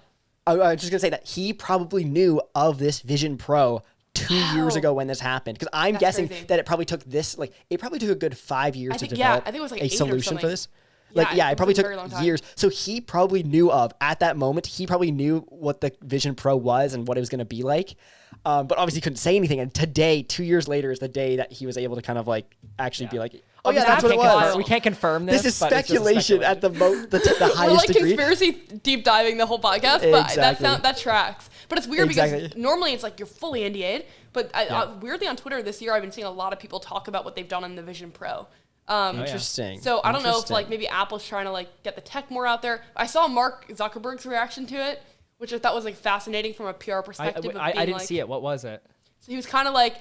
I was just going to say that he probably knew of this Vision Pro 2 years ago when this happened. Because I'm guessing that it probably took a good 5 years to develop I think it was like a solution for this. It probably took years. So he probably knew at that moment, he probably knew what the Vision Pro was and what it was going to be like. But obviously couldn't say anything. And today, 2 years later, is the day that he was able to kind of like actually be like, oh yeah, that's what it was. We can't confirm this. This is speculation at the highest degree. We're like conspiracy deep diving the whole podcast, but that tracks. But it's weird because normally it's like you're fully NDA'd. But weirdly on Twitter this year, I've been seeing a lot of people talk about what they've done in the Vision Pro. Interesting. So I don't know if like maybe Apple's trying to like get the tech more out there. I saw Mark Zuckerberg's reaction to it, which I thought was like fascinating from a PR perspective. I didn't see it. What was it? So he was kind of like,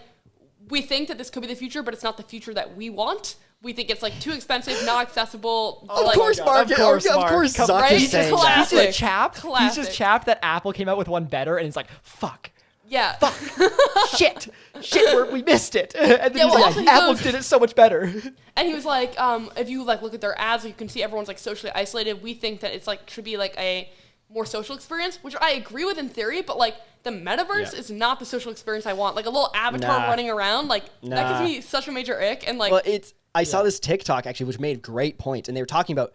we think that this could be the future, but it's not the future that we want. We think it's like too expensive, not accessible. Of course, Mark. Of course, Zuck is saying that. He's just chapped. He's just chapped that Apple came out with one better, and it's like, fuck. Yeah. Fuck. Shit, we missed it. And then he's like, Apple did it so much better. And he was like, if you like look at their ads, you can see everyone's like socially isolated. We think that it's like should be like a more social experience, which I agree with in theory, but like the metaverse is not the social experience I want. Like a little avatar running around, like that gives me such a major ick. And like, I saw this TikTok actually, which made great points, and they were talking about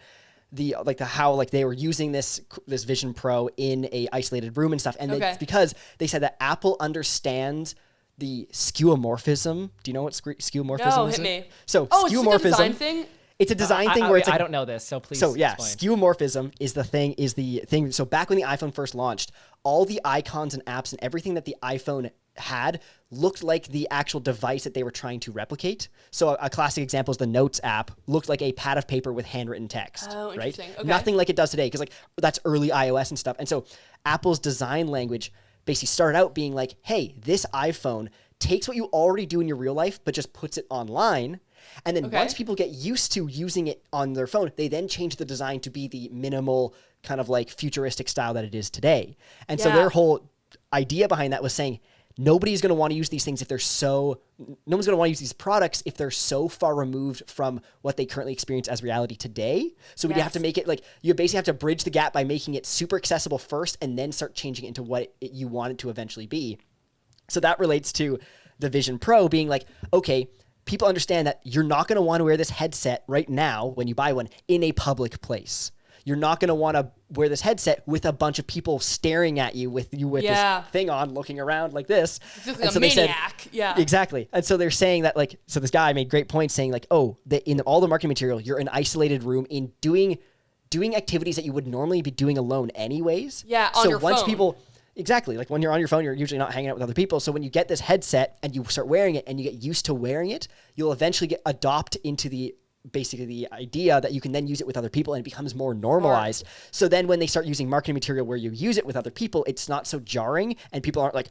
how they were using this Vision Pro in a isolated room and stuff, and it's because they said that Apple understands the skeuomorphism. Do you know what skeuomorphism no, is? Hit me. So skeuomorphism. It's a design thing. It's a design thing where it's like, I don't know this, so please. So yeah, explain. skeuomorphism is the thing. So back when the iPhone first launched, all the icons and apps and everything that the iPhone had looked like the actual device that they were trying to replicate. So a classic example is the Notes app looked like a pad of paper with handwritten text, right? Okay. Nothing like it does today, because like that's early iOS and stuff. And so Apple's design language basically started out being like, hey, this iPhone takes what you already do in your real life, but just puts it online. And then once people get used to using it on their phone, they then change the design to be the minimal kind of like futuristic style that it is today. And so their whole idea behind that was saying, nobody's going to want to use these things if they're no one's going to want to use these products if they're so far removed from what they currently experience as reality today. So we have to make it like, you basically have to bridge the gap by making it super accessible first and then start changing it into what you want it to eventually be. So that relates to the Vision Pro being like, okay, people understand that you're not going to want to wear this headset right now when you buy one in a public place. You're not going to want to wear this headset with a bunch of people staring at you with this thing on, looking around like this. It's just like a maniac. Exactly. And so they're saying that, like, so this guy made great points saying like, oh, that in all the marketing material, you're in an isolated room in doing activities that you would normally be doing alone anyways. Yeah, on your phone. Exactly. Like when you're on your phone, you're usually not hanging out with other people. So when you get this headset and you start wearing it and you get used to wearing it, you'll eventually adopt into the idea that you can then use it with other people and it becomes more normalized. So then when they start using marketing material where you use it with other people, it's not so jarring and people aren't like,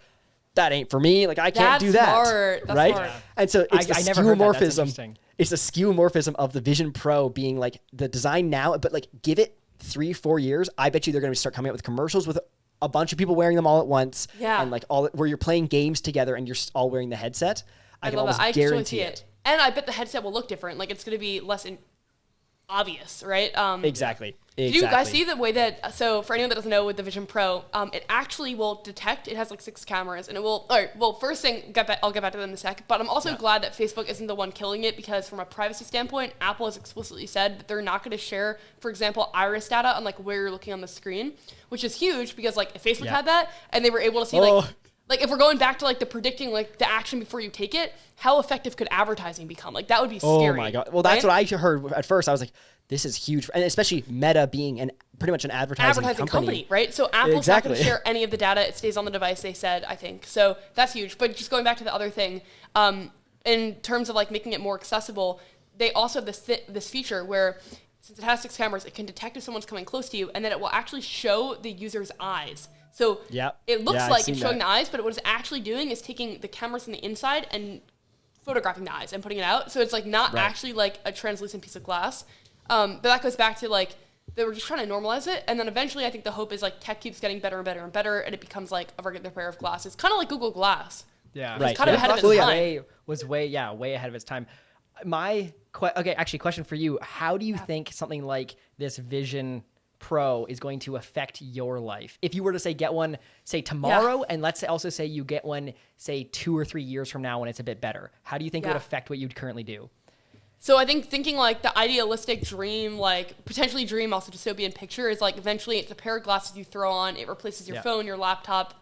that ain't for me. Like I can't do that. That's right. Smart. And so it's the skeuomorphism. It's the skeuomorphism of the Vision Pro being like the design now, but like give it 3-4 years. I bet you they're going to start coming out with commercials with a bunch of people wearing them all at once. Yeah. And like where you're playing games together and you're all wearing the headset. I can almost guarantee it. And I bet the headset will look different. Like it's going to be less obvious, right? Exactly. Did you guys see the way that, so for anyone that doesn't know with the Vision Pro, it actually will detect, it has like 6 cameras and it will, all right, well, first thing, I'll get back to that in a sec, but I'm also glad that Facebook isn't the one killing it because from a privacy standpoint, Apple has explicitly said that they're not going to share, for example, iris data on like where you're looking on the screen, which is huge because like if Facebook had that and they were able to see like if we're going back to like the predicting like the action before you take it, how effective could advertising become? Like that would be scary. Oh my God. Well, that's what I heard at first. I was like, this is huge. And especially Meta being pretty much an advertising company, right? So Apple's not going to share any of the data. It stays on the device, they said, I think. So that's huge. But just going back to the other thing, in terms of like making it more accessible, they also have this feature where since it has 6 cameras, it can detect if someone's coming close to you and then it will actually show the user's eyes. So it looks like it's showing the eyes, but what it's actually doing is taking the cameras from the inside and photographing the eyes and putting it out. So it's like not actually like a translucent piece of glass. But that goes back to like, they were just trying to normalize it. And then eventually I think the hope is like tech keeps getting better and better and better. And it becomes like a regular pair of glasses, kind of like Google Glass. Yeah. It's kind of ahead of its time. Was way ahead of its time. Question for you. How do you think something like this Vision Pro is going to affect your life? If you were to say get one, say tomorrow, and let's also say you get one, say 2 or 3 years from now when it's a bit better, how do you think it would affect what you'd currently do? So I think thinking like the idealistic dream, like potentially dream, also dystopian picture is like eventually it's a pair of glasses you throw on, it replaces your phone, your laptop,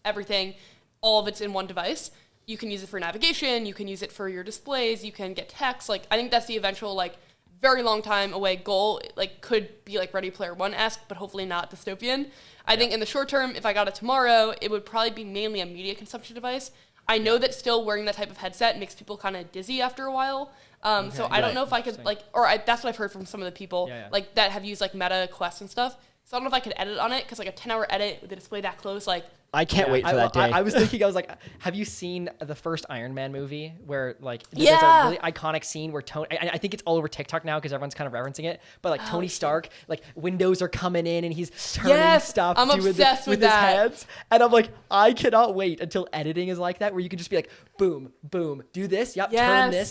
everything, all of it's in one device. You can use it for navigation, you can use it for your displays, you can get text. Like I think that's the eventual like very long time away goal. Like could be like Ready Player One-esque, but hopefully not dystopian. I think in the short term, if I got it tomorrow, it would probably be mainly a media consumption device. I know that still wearing that type of headset makes people kind of dizzy after a while. So I don't know if I could like, that's what I've heard from some of the people like that have used like Meta Quest and stuff. So I don't know if I could edit on it because like a 10-hour edit with the display that close, like I can't wait for that day. I was thinking, I was like, have you seen the first Iron Man movie where like there's a really iconic scene where Tony, I think it's all over TikTok now because everyone's kind of referencing it, but like Tony Stark, like windows are coming in and he's turning stuff I'm doing obsessed this with his hands. And I'm like, I cannot wait until editing is like that where you can just be like, boom, boom, do this,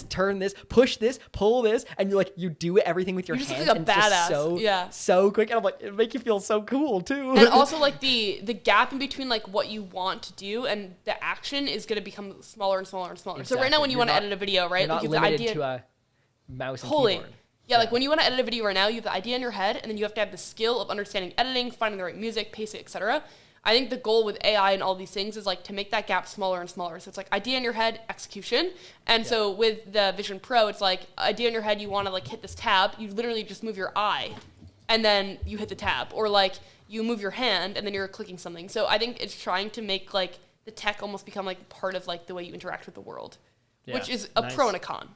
turn this, push this, pull this, and you're like, you do everything with your hands. Just like a badass. So quick. And I'm like, it make you feel so cool too. And also like the gap in between like what you want to do and the action is going to become smaller and smaller and smaller. Exactly. So right now when you want to edit a video, right? You're not like limited to a mouse and keyboard. Yeah, like when you want to edit a video right now, you have the idea in your head and then you have to have the skill of understanding editing, finding the right music, pacing, etc. I think the goal with AI and all these things is like to make that gap smaller and smaller. So it's like idea in your head, execution. And so with the Vision Pro, it's like idea in your head, you want to like hit this tab, you literally just move your eye and then you hit the tab, or like you move your hand and then you're clicking something. So I think it's trying to make like the tech almost become like part of like the way you interact with the world, Yeah. which is a pro and a con.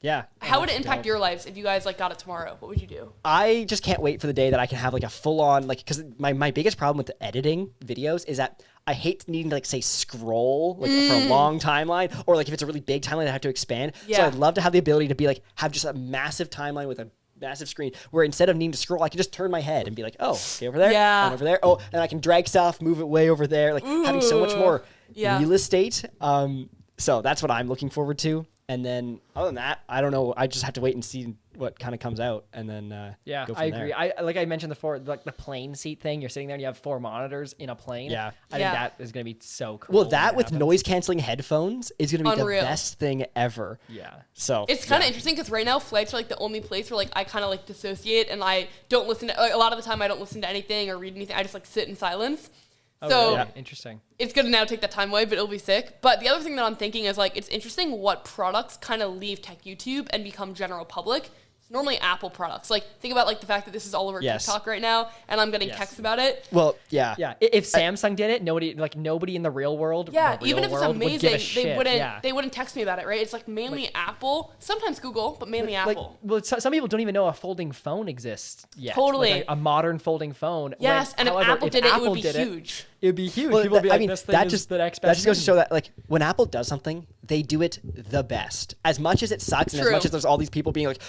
Yeah. How would it impact your lives if you guys like got it tomorrow? What would you do? I just can't wait for the day that I can have like a full on, like, because my biggest problem with the editing videos is that I hate needing to like say scroll like for a long timeline, or like if it's a really big timeline I have to expand. So I'd love to have the ability to be like, have just a massive timeline with a massive screen where instead of needing to scroll, I can just turn my head and be like, oh, okay, over there, and over there. Oh, and I can drag stuff, move it way over there, like having so much more real estate. So that's what I'm looking forward to. And then other than that, I don't know. I just have to wait and see what kind of comes out, and then go from I agree. there. Like I mentioned before, like the plane seat thing. You're sitting there and you have 4 monitors in a plane. Yeah. I think that is going to be so cool. Well, that with noise canceling headphones is going to be Unreal. the best thing ever. Yeah. So It's kind of interesting because right now flights are like the only place where like I kind of like dissociate and I don't listen to, like, a lot of the time I don't listen to anything or read anything. I just like sit in silence. Oh, So really? Interesting. it's going to now take that time away, but it'll be sick. But the other thing that I'm thinking is like, it's interesting what products kind of leave tech YouTube and become general public. It's normally Apple products. Like think about like the fact that this is all over TikTok right now and I'm getting texts about it. well, yeah. Yeah. If Samsung did it, nobody in the real world. Even if it's amazing, they wouldn't text me about it, right? It's like mainly Apple, sometimes Google, but mainly Apple. Well, some people don't even know a folding phone exists yet. Totally. Like a modern folding phone. Yes, and however, if Apple did it would be huge. It would be huge. Well, People would be I like, mean, this thing that is just the next that best just goes to thing. show that like when Apple does something, they do it the best. As much as it sucks, and as much as there's all these people being like,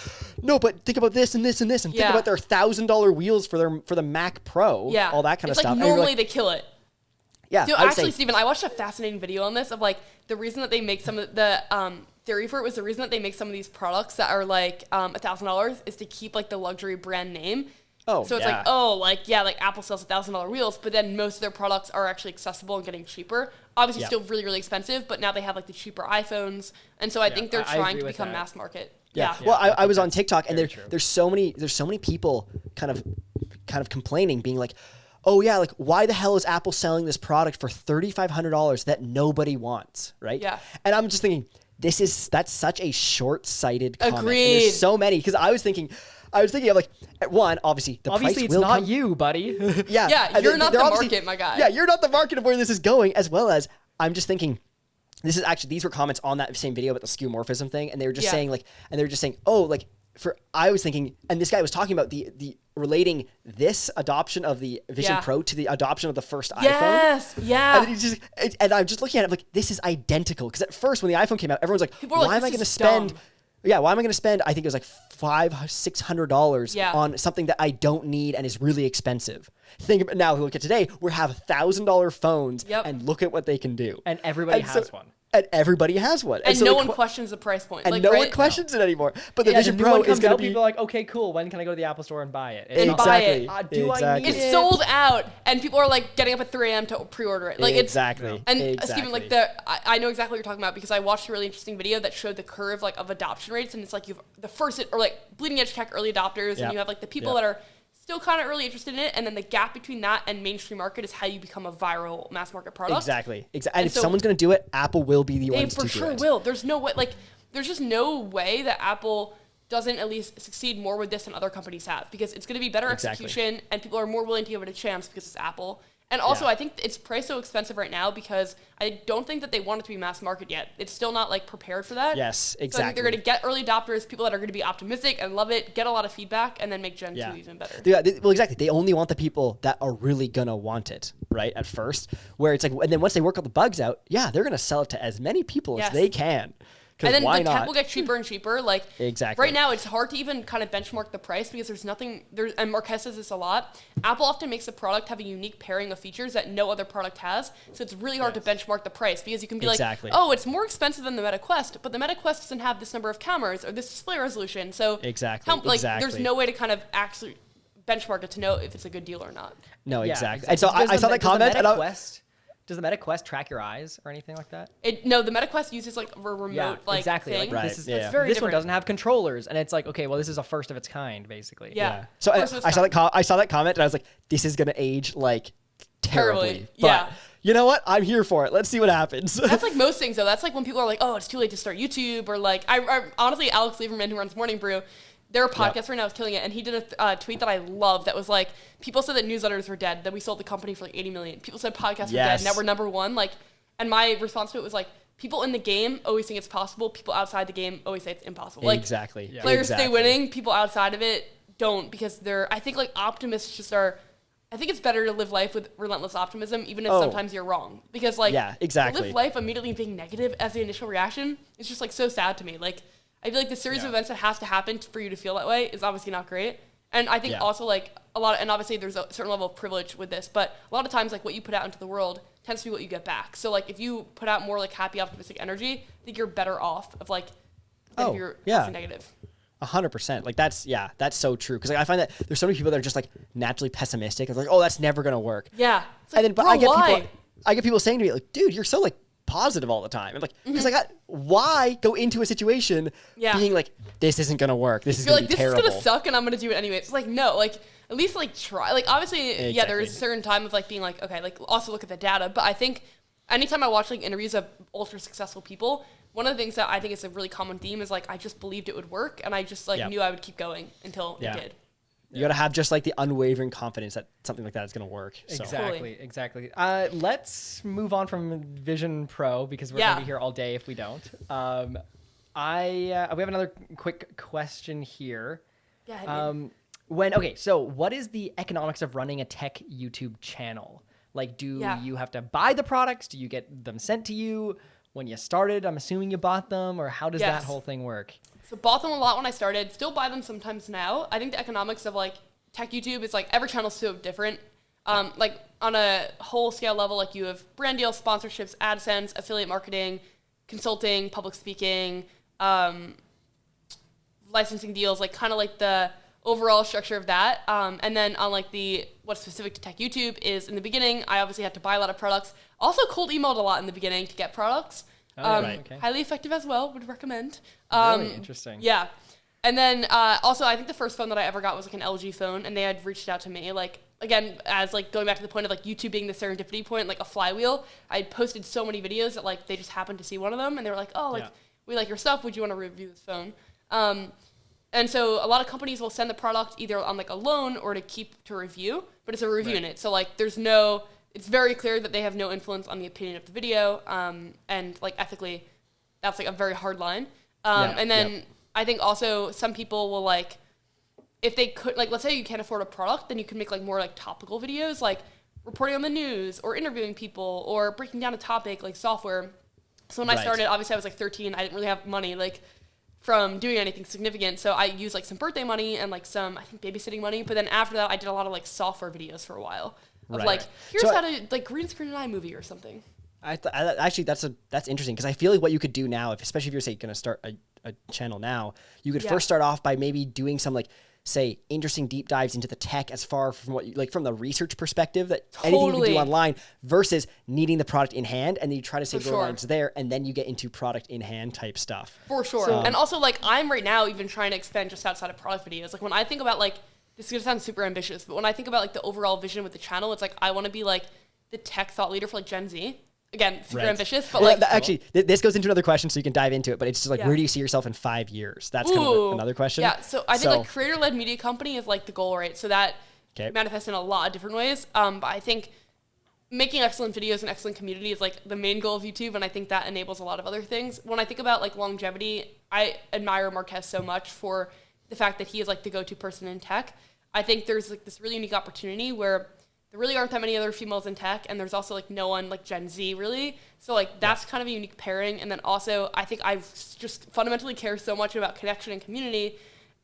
no, but think about this and this and this, and think about their $1,000 wheels for the Mac Pro, all that kind of stuff. It's like normally they kill it. Yeah, So actually, Steven, I watched a fascinating video on this of like the reason that they make some of the theory for it was the reason that they make some of these products that are like $1,000 is to keep like the luxury brand name. Oh, so it's like Apple sells $1,000 wheels, but then most of their products are actually accessible and getting cheaper. Obviously, still really, really expensive, but now they have like the cheaper iPhones, and so I think they're trying to become mass market. Yeah. Well, I was on TikTok, and there's so many people kind of complaining, being like, oh yeah, like why the hell is Apple selling this product for $3,500 that nobody wants, right? Yeah. And I'm just thinking, that's such a short-sighted comment. Agreed. And there's so many, because I was thinking of like, one, obviously the price it's will not come. you, buddy. Yeah, you're not the market, my guy. Yeah, you're not the market of where this is going, as well as I'm just thinking, these were comments on that same video about the skeuomorphism thing, and they were just saying I was thinking, and this guy was talking about the relating this adoption of the Vision Pro to the adoption of the first iPhone. Yes, yeah. And I'm just looking at it like, this is identical. Because at first, when the iPhone came out, everyone's like, why am I going to spend? Yeah, why am I going to spend? I think it was like $500-$600 on something that I don't need and is really expensive. Think about now. Look at today. We have $1,000 phones, and look at what they can do. And everybody has one. And everybody has one. And so no one questions the price point. And no one questions it anymore. But the Vision Pro is going to be... People are like, okay, cool. When can I go to the Apple Store and buy it? Buy it. I need it? It's sold out. And people are like getting up at 3 a.m. to pre-order it. Like exactly. And Steven, like I know exactly what you're talking about because I watched a really interesting video that showed the curve like of adoption rates. And it's like you've the first, or like bleeding edge tech early adopters. And you have like the people that are still kind of really interested in it, and then the gap between that and mainstream market is how you become a viral mass market product. Exactly. And if someone's going to do it, Apple will be the ones to do it. They for sure will. There's no way, like, there's just no way that Apple doesn't at least succeed more with this than other companies have, because it's going to be better execution, and people are more willing to give it a chance because it's Apple. And also, I think it's priced so expensive right now because I don't think that they want it to be mass market yet. It's still not like prepared for that. Yes, exactly. So I think they're going to get early adopters, people that are going to be optimistic and love it, get a lot of feedback, and then make Gen 2 even better. Well, exactly. They only want the people that are really going to want it, right, at first. Where it's like, and then once they work all the bugs out, they're going to sell it to as many people as they can. And then the tech will get cheaper and cheaper. Like exactly. Right now, it's hard to even kind of benchmark the price because there's nothing. And Marquez says this a lot. Apple often makes a product have a unique pairing of features that no other product has. So it's really hard to benchmark the price because you can be like, oh, it's more expensive than the Meta Quest, but the Meta Quest doesn't have this number of cameras or this display resolution. So there's no way to kind of actually benchmark it to know if it's a good deal or not. No, exactly. And so I saw that comment. Does the Meta Quest track your eyes or anything like that? No, the Meta Quest uses like a remote thing. Like, this one doesn't have controllers, and it's like, okay, well, this is a first of its kind, basically. Yeah. So I saw that comment, and I was like, this is gonna age like terribly. But you know what? I'm here for it. Let's see what happens. That's like most things, though. That's like when people are like, oh, it's too late to start YouTube, or like, I honestly, Alex Lieberman, who runs Morning Brew, their podcast right now is killing it, and he did a tweet that I love that was like, people said that newsletters were dead, that we sold the company for like $80 million. People said podcasts were dead, and now we're number one. Like, And my response to it was like, people in the game always think it's possible. People outside the game always say it's impossible. Like, exactly. Players stay winning. People outside of it don't, because I think like optimists just are. I think it's better to live life with relentless optimism, even if sometimes you're wrong. Because like, live life immediately being negative as the initial reaction, it's just like so sad to me. Like, I feel like the series of events that has to happen for you to feel that way is obviously not great. And I think also like and obviously there's a certain level of privilege with this, but a lot of times like what you put out into the world tends to be what you get back. So like if you put out more like happy, optimistic energy, I think you're better off of like if you're negative. 100%. Like that's so true. Because like I find that there's so many people that are just like naturally pessimistic. It's like, oh, that's never gonna work. Yeah. It's like, and then but I get people saying to me like, dude, you're so like positive all the time. I'm like, because why go into a situation being like, this isn't gonna work. This is gonna be terrible. This is gonna suck, and I'm gonna do it anyway. It's like, no, like at least like try. Like obviously, there's a certain time of like being like, okay, like also look at the data. But I think anytime I watch like interviews of ultra successful people, one of the things that I think is a really common theme is like I just believed it would work, and I just like knew I would keep going until it did. You got to have just like the unwavering confidence that something like that is going to work. So. Exactly. Let's move on from Vision Pro because we're going to be here all day if we don't. We have another quick question here. So what is the economics of running a tech YouTube channel? Like, do you have to buy the products? Do you get them sent to you? When you started, I'm assuming you bought them, or how does that whole thing work? So bought them a lot when I started, still buy them sometimes now. I think the economics of like tech YouTube is like every channel's so different. Like on a whole scale level, like you have brand deals, sponsorships, AdSense, affiliate marketing, consulting, public speaking, licensing deals, like kind of like the overall structure of that. And then on like what's specific to tech YouTube is in the beginning, I obviously had to buy a lot of products. Also cold emailed a lot in the beginning to get products. Highly effective as well, would recommend. Really interesting. Yeah. And then also I think the first phone that I ever got was like an LG phone, and they had reached out to me like, again, as like going back to the point of like YouTube being the serendipity point, like a flywheel. I had posted so many videos that like they just happened to see one of them, and they were like, oh, like we like your stuff. Would you want to review this phone? And so a lot of companies will send the product either on like a loan or to keep to review, but it's a review in it. So like it's very clear that they have no influence on the opinion of the video. And like ethically, that's like a very hard line. And then I think also some people will like, if they could, like, let's say you can't afford a product, then you can make like more like topical videos, like reporting on the news or interviewing people or breaking down a topic like software. So when I started, obviously I was like 13. I didn't really have money like from doing anything significant. So I used like some birthday money and like some, I think, babysitting money. But then after that, I did a lot of like software videos for a while. Of like, here's how to like green screen an iMovie or something. Actually, that's interesting because I feel like what you could do now, especially if you're say going to start a channel now, you could first start off by maybe doing some like say interesting deep dives into the tech as far from what you, like from the research perspective that anything you can do online versus needing the product in hand, and then you try to save your lines there, and then you get into product in hand type stuff. For sure. So, and also like I'm right now even trying to expand just outside of product videos. Like when I think about like, this is going to sound super ambitious, but when I think about like the overall vision with the channel, it's like I want to be like the tech thought leader for like Gen Z. Again, super ambitious, but like... Actually, this goes into another question, so you can dive into it, but it's just like, where do you see yourself in 5 years? That's kind of another question. Yeah, so I think like creator-led media company is like the goal, right? So that manifests in a lot of different ways. But I think making excellent videos and excellent community is like the main goal of YouTube, and I think that enables a lot of other things. When I think about like longevity, I admire Marquez so much for the fact that he is like the go-to person in tech. I think there's like this really unique opportunity where there really aren't that many other females in tech, and there's also like no one like Gen Z really. So like that's kind of a unique pairing. And then also I think I just fundamentally care so much about connection and community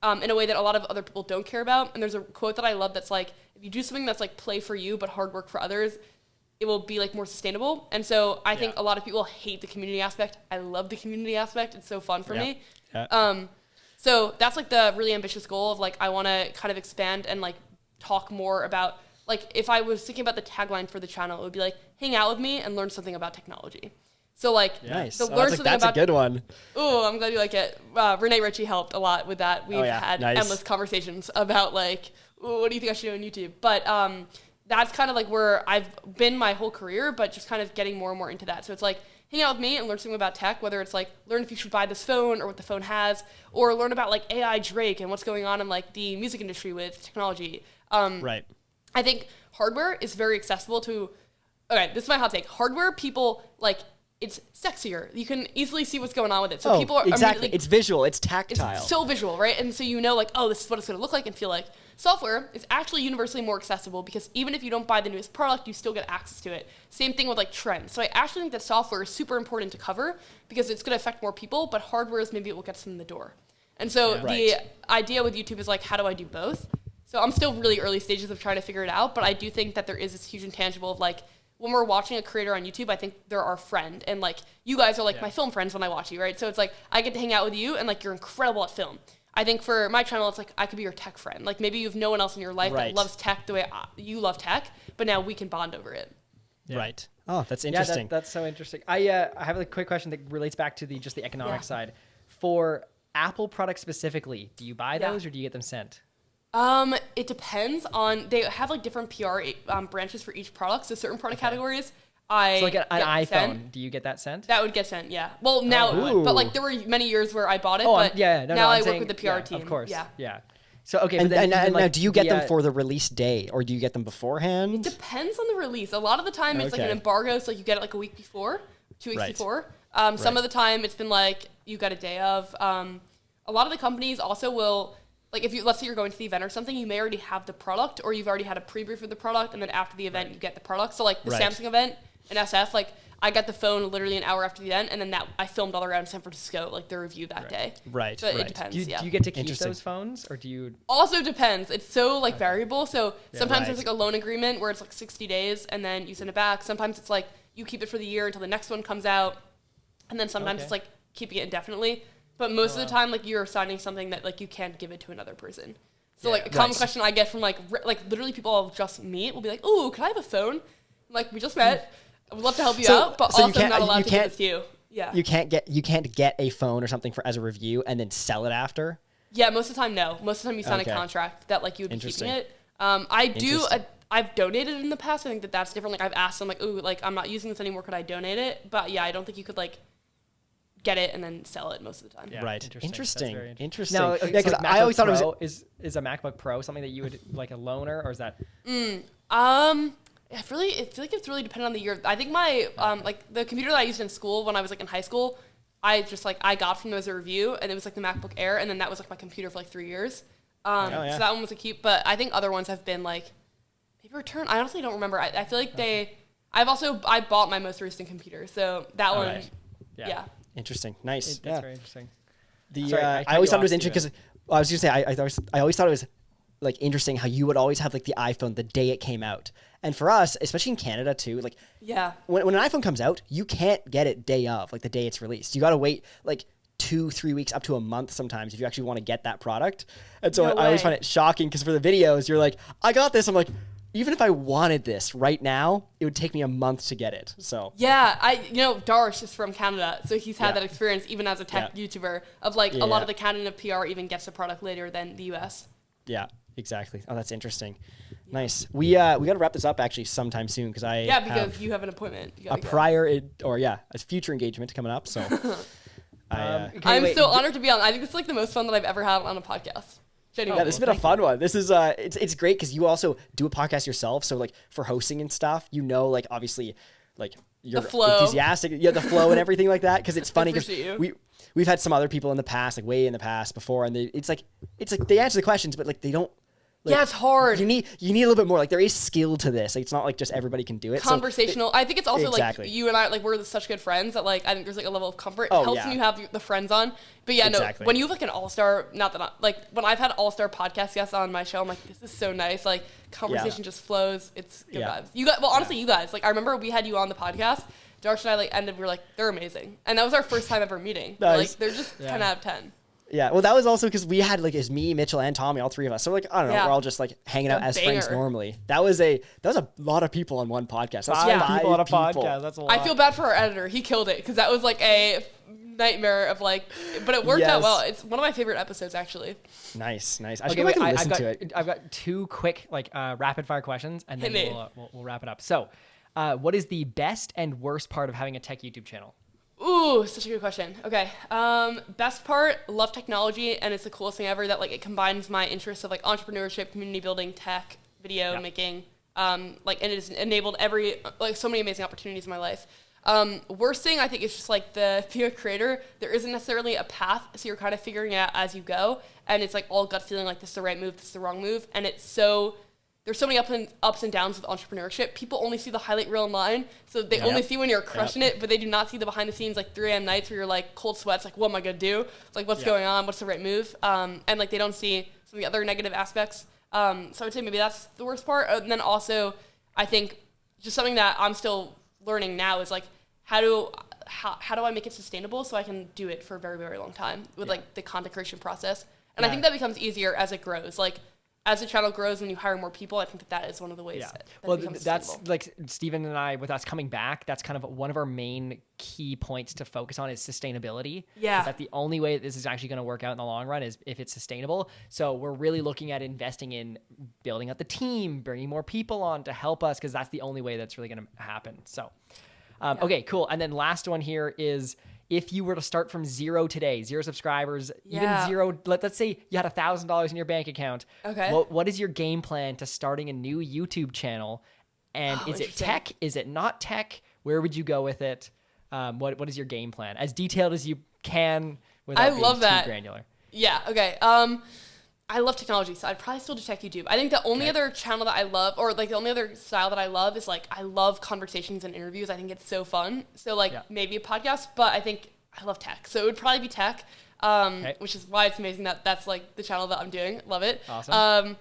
in a way that a lot of other people don't care about. And there's a quote that I love that's like, if you do something that's like play for you but hard work for others, it will be like more sustainable. And so I think a lot of people hate the community aspect. I love the community aspect. It's so fun for me. So that's like the really ambitious goal of like I want to kind of expand and like talk more about, like if I was thinking about the tagline for the channel, it would be like, hang out with me and learn something about technology. So like, nice. So learn something that's about, a good one. Oh, I'm glad you like it. Renee Ritchie helped a lot with that. We've had endless conversations about like, what do you think I should do on YouTube? But that's kind of like where I've been my whole career, but just kind of getting more and more into that. So it's like, hang out with me and learn something about tech, whether it's like learn if you should buy this phone or what the phone has, or learn about like AI Drake and what's going on in like the music industry with technology. Right. I think hardware is very accessible to okay, this is my hot take. Hardware people, like, it's sexier. You can easily see what's going on with it. So people are exactly. It's visual. It's tactile. It's so visual, right? And so you know, like, oh, this is what it's going to look like and feel like. Software is actually universally more accessible because even if you don't buy the newest product, you still get access to it. Same thing with like trends. So I actually think that software is super important to cover because it's going to affect more people, but hardware is maybe what gets them in the door. And so the idea with YouTube is like, how do I do both? So I'm still really early stages of trying to figure it out, but I do think that there is this huge intangible of like, when we're watching a creator on YouTube, I think they're our friend. And like, you guys are like my film friends when I watch you, right? So it's like, I get to hang out with you and like, you're incredible at film. I think for my channel, it's like, I could be your tech friend. Like maybe you have no one else in your life that loves tech the way you love tech, but now we can bond over it. Yeah. Right. Oh, that's interesting. Yeah, that's so interesting. I have a quick question that relates back to just the economic side. For Apple products specifically, do you buy those or do you get them sent? It depends on, they have like different PR branches for each product. So certain product categories, so like an iPhone, sent. Do you get that sent? That would get sent, yeah. Well, now it would, but like there were many years where I bought it, but now I work with the PR team. Of course, yeah. So okay, and now do you get them for the release day or do you get them beforehand? It depends on the release. A lot of the time it's like an embargo, so like you get it like a week before, 2 weeks before. Some of the time it's been like you got a day of. A lot of the companies also will, like if you, let's say you're going to the event or something, you may already have the product or you've already had a pre-brief of the product and then after the event you get the product. So like the Samsung event in SF, like I got the phone literally an hour after the event and then I filmed all around San Francisco, like the review that day. Right. So it depends, do you get to keep those phones or do you? Also depends. It's so like variable. So sometimes there's like a loan agreement where it's like 60 days and then you send it back. Sometimes it's like you keep it for the year until the next one comes out. And then sometimes it's like keeping it indefinitely. But most of the time, like you're signing something that like you can't give it to another person. So like a common question I get from like literally people I'll just meet will be like, "Oh, can I have a phone?" Like we just met. I would love to help you out, but also I'm not allowed to give this to you. Yeah. You can't get a phone or something as a review and then sell it after. Yeah, most of the time no. Most of the time you sign a contract that like you would be keeping it. I've donated in the past. I think that's different. Like I've asked them like, "Ooh, like I'm not using this anymore. Could I donate it?" But yeah, I don't think you could like get it and then sell it most of the time. Yeah, right. Interesting. Now, because like I always thought it was is a MacBook Pro something that you would like a loaner or is that? I feel like it's really dependent on the year. I think my like the computer that I used in school when I was like in high school, I got from them as a review and it was like the MacBook Air and then that was like my computer for like 3 years. So that one was a keep, but I think other ones have been like maybe returned. I honestly don't remember. I feel like I bought my most recent computer, so that one. Yeah. Interesting. Nice. That's very interesting. I always thought it was interesting because I was going to say I always thought it was like interesting how you would always have like the iPhone the day it came out. And for us, especially in Canada too, like when an iPhone comes out, you can't get it day of, like the day it's released. You got to wait like 2-3 weeks up to a month sometimes if you actually want to get that product. And so I always find it shocking because for the videos, you're like, I got this. I'm like, even if I wanted this right now, it would take me a month to get it. So Darsh is from Canada, so he's had that experience even as a tech YouTuber of like a lot of the Canada PR even gets the product later than the US. Yeah, exactly. Oh, that's interesting. Yeah. Nice. We got to wrap this up actually sometime soon because because you have an appointment. A future engagement coming up. So I'm so honored to be on. I think this is like the most fun that I've ever had on a podcast. Yeah, this has been a fun one. This is it's great because you also do a podcast yourself. So like for hosting and stuff, like obviously like you're enthusiastic, the flow and everything like that. Because it's funny because we've had some other people in the past, like way in the past before, and it's like they answer the questions, but like they don't. Like, it's hard. You need a little bit more. Like there is skill to this. Like it's not like just everybody can do it. Conversational. I think it's also like you and I, like we're such good friends that like I think there's like a level of comfort. It helps when you have the friends on. But when you have like an all-star, when I've had all-star podcast guests on my show, I'm like, this is so nice. Like conversation just flows. It's good vibes. You guys, like I remember we had you on the podcast. Darsh and I we were like, they're amazing. And that was our first time ever meeting. Nice. Like they're just 10 out of 10. Yeah, well, that was also because we had like it's me, Mitchell, and Tommy, all three of us. So like I don't know, we're all just like hanging out as friends normally. That was a lot of people on one podcast. That's 5 people on a podcast. That's a lot. I feel bad for our editor. He killed it because that was like a nightmare of like, but it worked out well. It's one of my favorite episodes actually. Nice. I should go back and listen to it. I've got 2 quick like rapid fire questions, and then we'll wrap it up. So, what is the best and worst part of having a tech YouTube channel? Ooh, such a good question. Okay. Best part, love technology, and it's the coolest thing ever that like it combines my interests of like entrepreneurship, community building, tech, video making, Like, and it has enabled so many amazing opportunities in my life. Worst thing, I think, is just like if you're a creator, there isn't necessarily a path, so you're kind of figuring it out as you go, and it's like all gut feeling, like this is the right move, this is the wrong move, and there's so many ups and downs with entrepreneurship. People only see the highlight reel online, so they only see when you're crushing it, but they do not see the behind the scenes, like 3 a.m. nights where you're like cold sweats, like what am I gonna do? Like what's going on? What's the right move? And like they don't see some of the other negative aspects. So I would say maybe that's the worst part. And then also, I think just something that I'm still learning now is like how do I make it sustainable so I can do it for a very, very long time with like the content creation process. And I think that becomes easier as it grows. Like as the channel grows and you hire more people, I think that is one of the ways that well, it becomes that's like Steven and I, with us coming back, that's kind of one of our main key points to focus on is sustainability. Yeah. That's the only way this is actually going to work out in the long run is if it's sustainable. So we're really looking at investing in building up the team, bringing more people on to help us, because that's the only way that's really going to happen. So, okay, cool. And then last one here is, if you were to start from 0 today, 0 subscribers, even 0, let's say you had $1,000 in your bank account. Okay. What is your game plan to starting a new YouTube channel? And is it tech? Is it not tech? Where would you go with it? What is your game plan? As detailed as you can without being too granular. Yeah. Okay. I love technology, so I'd probably still do tech YouTube. I think the only other channel that I love, or like the only other style that I love, is like I love conversations and interviews. I think it's so fun. So like maybe a podcast, but I think I love tech, so it would probably be tech, which is why it's amazing that that's like the channel that I'm doing. Love it. Awesome.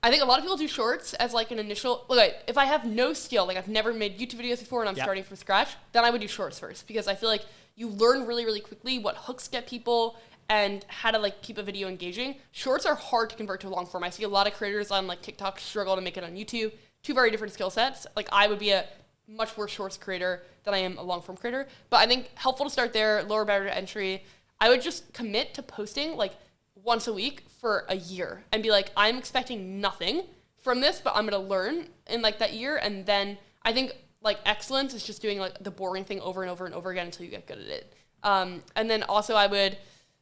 I think a lot of people do shorts as like an initial. Like if I have no skill, like I've never made YouTube videos before and I'm starting from scratch, then I would do shorts first, because I feel like you learn really, really quickly what hooks get people and how to like keep a video engaging. Shorts are hard to convert to a long form. I see a lot of creators on like TikTok struggle to make it on YouTube. 2 very different skill sets. Like I would be a much worse shorts creator than I am a long form creator. But I think helpful to start there, lower barrier to entry. I would just commit to posting like once a week for a year and be like, I'm expecting nothing from this, but I'm gonna learn in like that year. And then I think like excellence is just doing like the boring thing over and over and over again until you get good at it. And then also I would,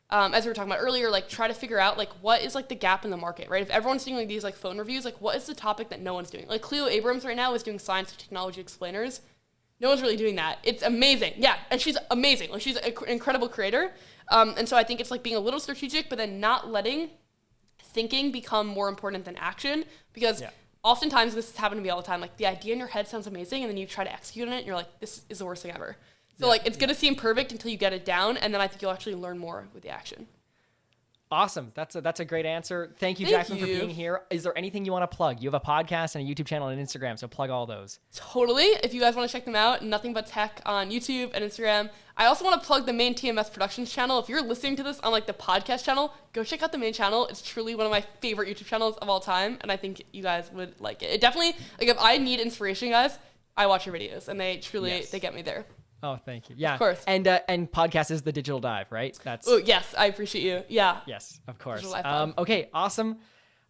as we were talking about earlier, like try to figure out like what is like the gap in the market, right? If everyone's doing like these like phone reviews, like what is the topic that no one's doing? Like Cleo Abrams right now is doing science and technology explainers. No one's really doing that. It's amazing. Yeah, and she's amazing. Like she's an incredible creator. And so I think it's like being a little strategic, but then not letting thinking become more important than action, because oftentimes this has happened to me all the time. Like the idea in your head sounds amazing, and then you try to execute on it, and you're like, this is the worst thing ever. So like it's gonna seem perfect until you get it down, and then I think you'll actually learn more with the action. Awesome. That's a great answer. Thank you, Jacklyn, for being here. Is there anything you want to plug? You have a podcast and a YouTube channel and Instagram, so plug all those. Totally. If you guys want to check them out, Nothing But Tech on YouTube and Instagram. I also want to plug the main TMS Productions channel. If you're listening to this on like the podcast channel, go check out the main channel. It's truly one of my favorite YouTube channels of all time, and I think you guys would like it. It definitely, like if I need inspiration, guys, I watch your videos, and they truly they get me there. Oh, thank you. Yeah. Of course. And podcast is The Digital Dive, right? Oh, yes. I appreciate you. Yeah. Yes, of course. Okay, awesome.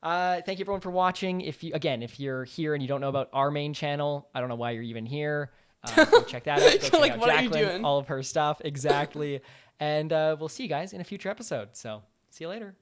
Thank you everyone for watching. If you're here and you don't know about our main channel, I don't know why you're even here. Go check that out. Go check like, out what Jacklyn, are you doing? all of her stuff. Exactly. And we'll see you guys in a future episode. So see you later.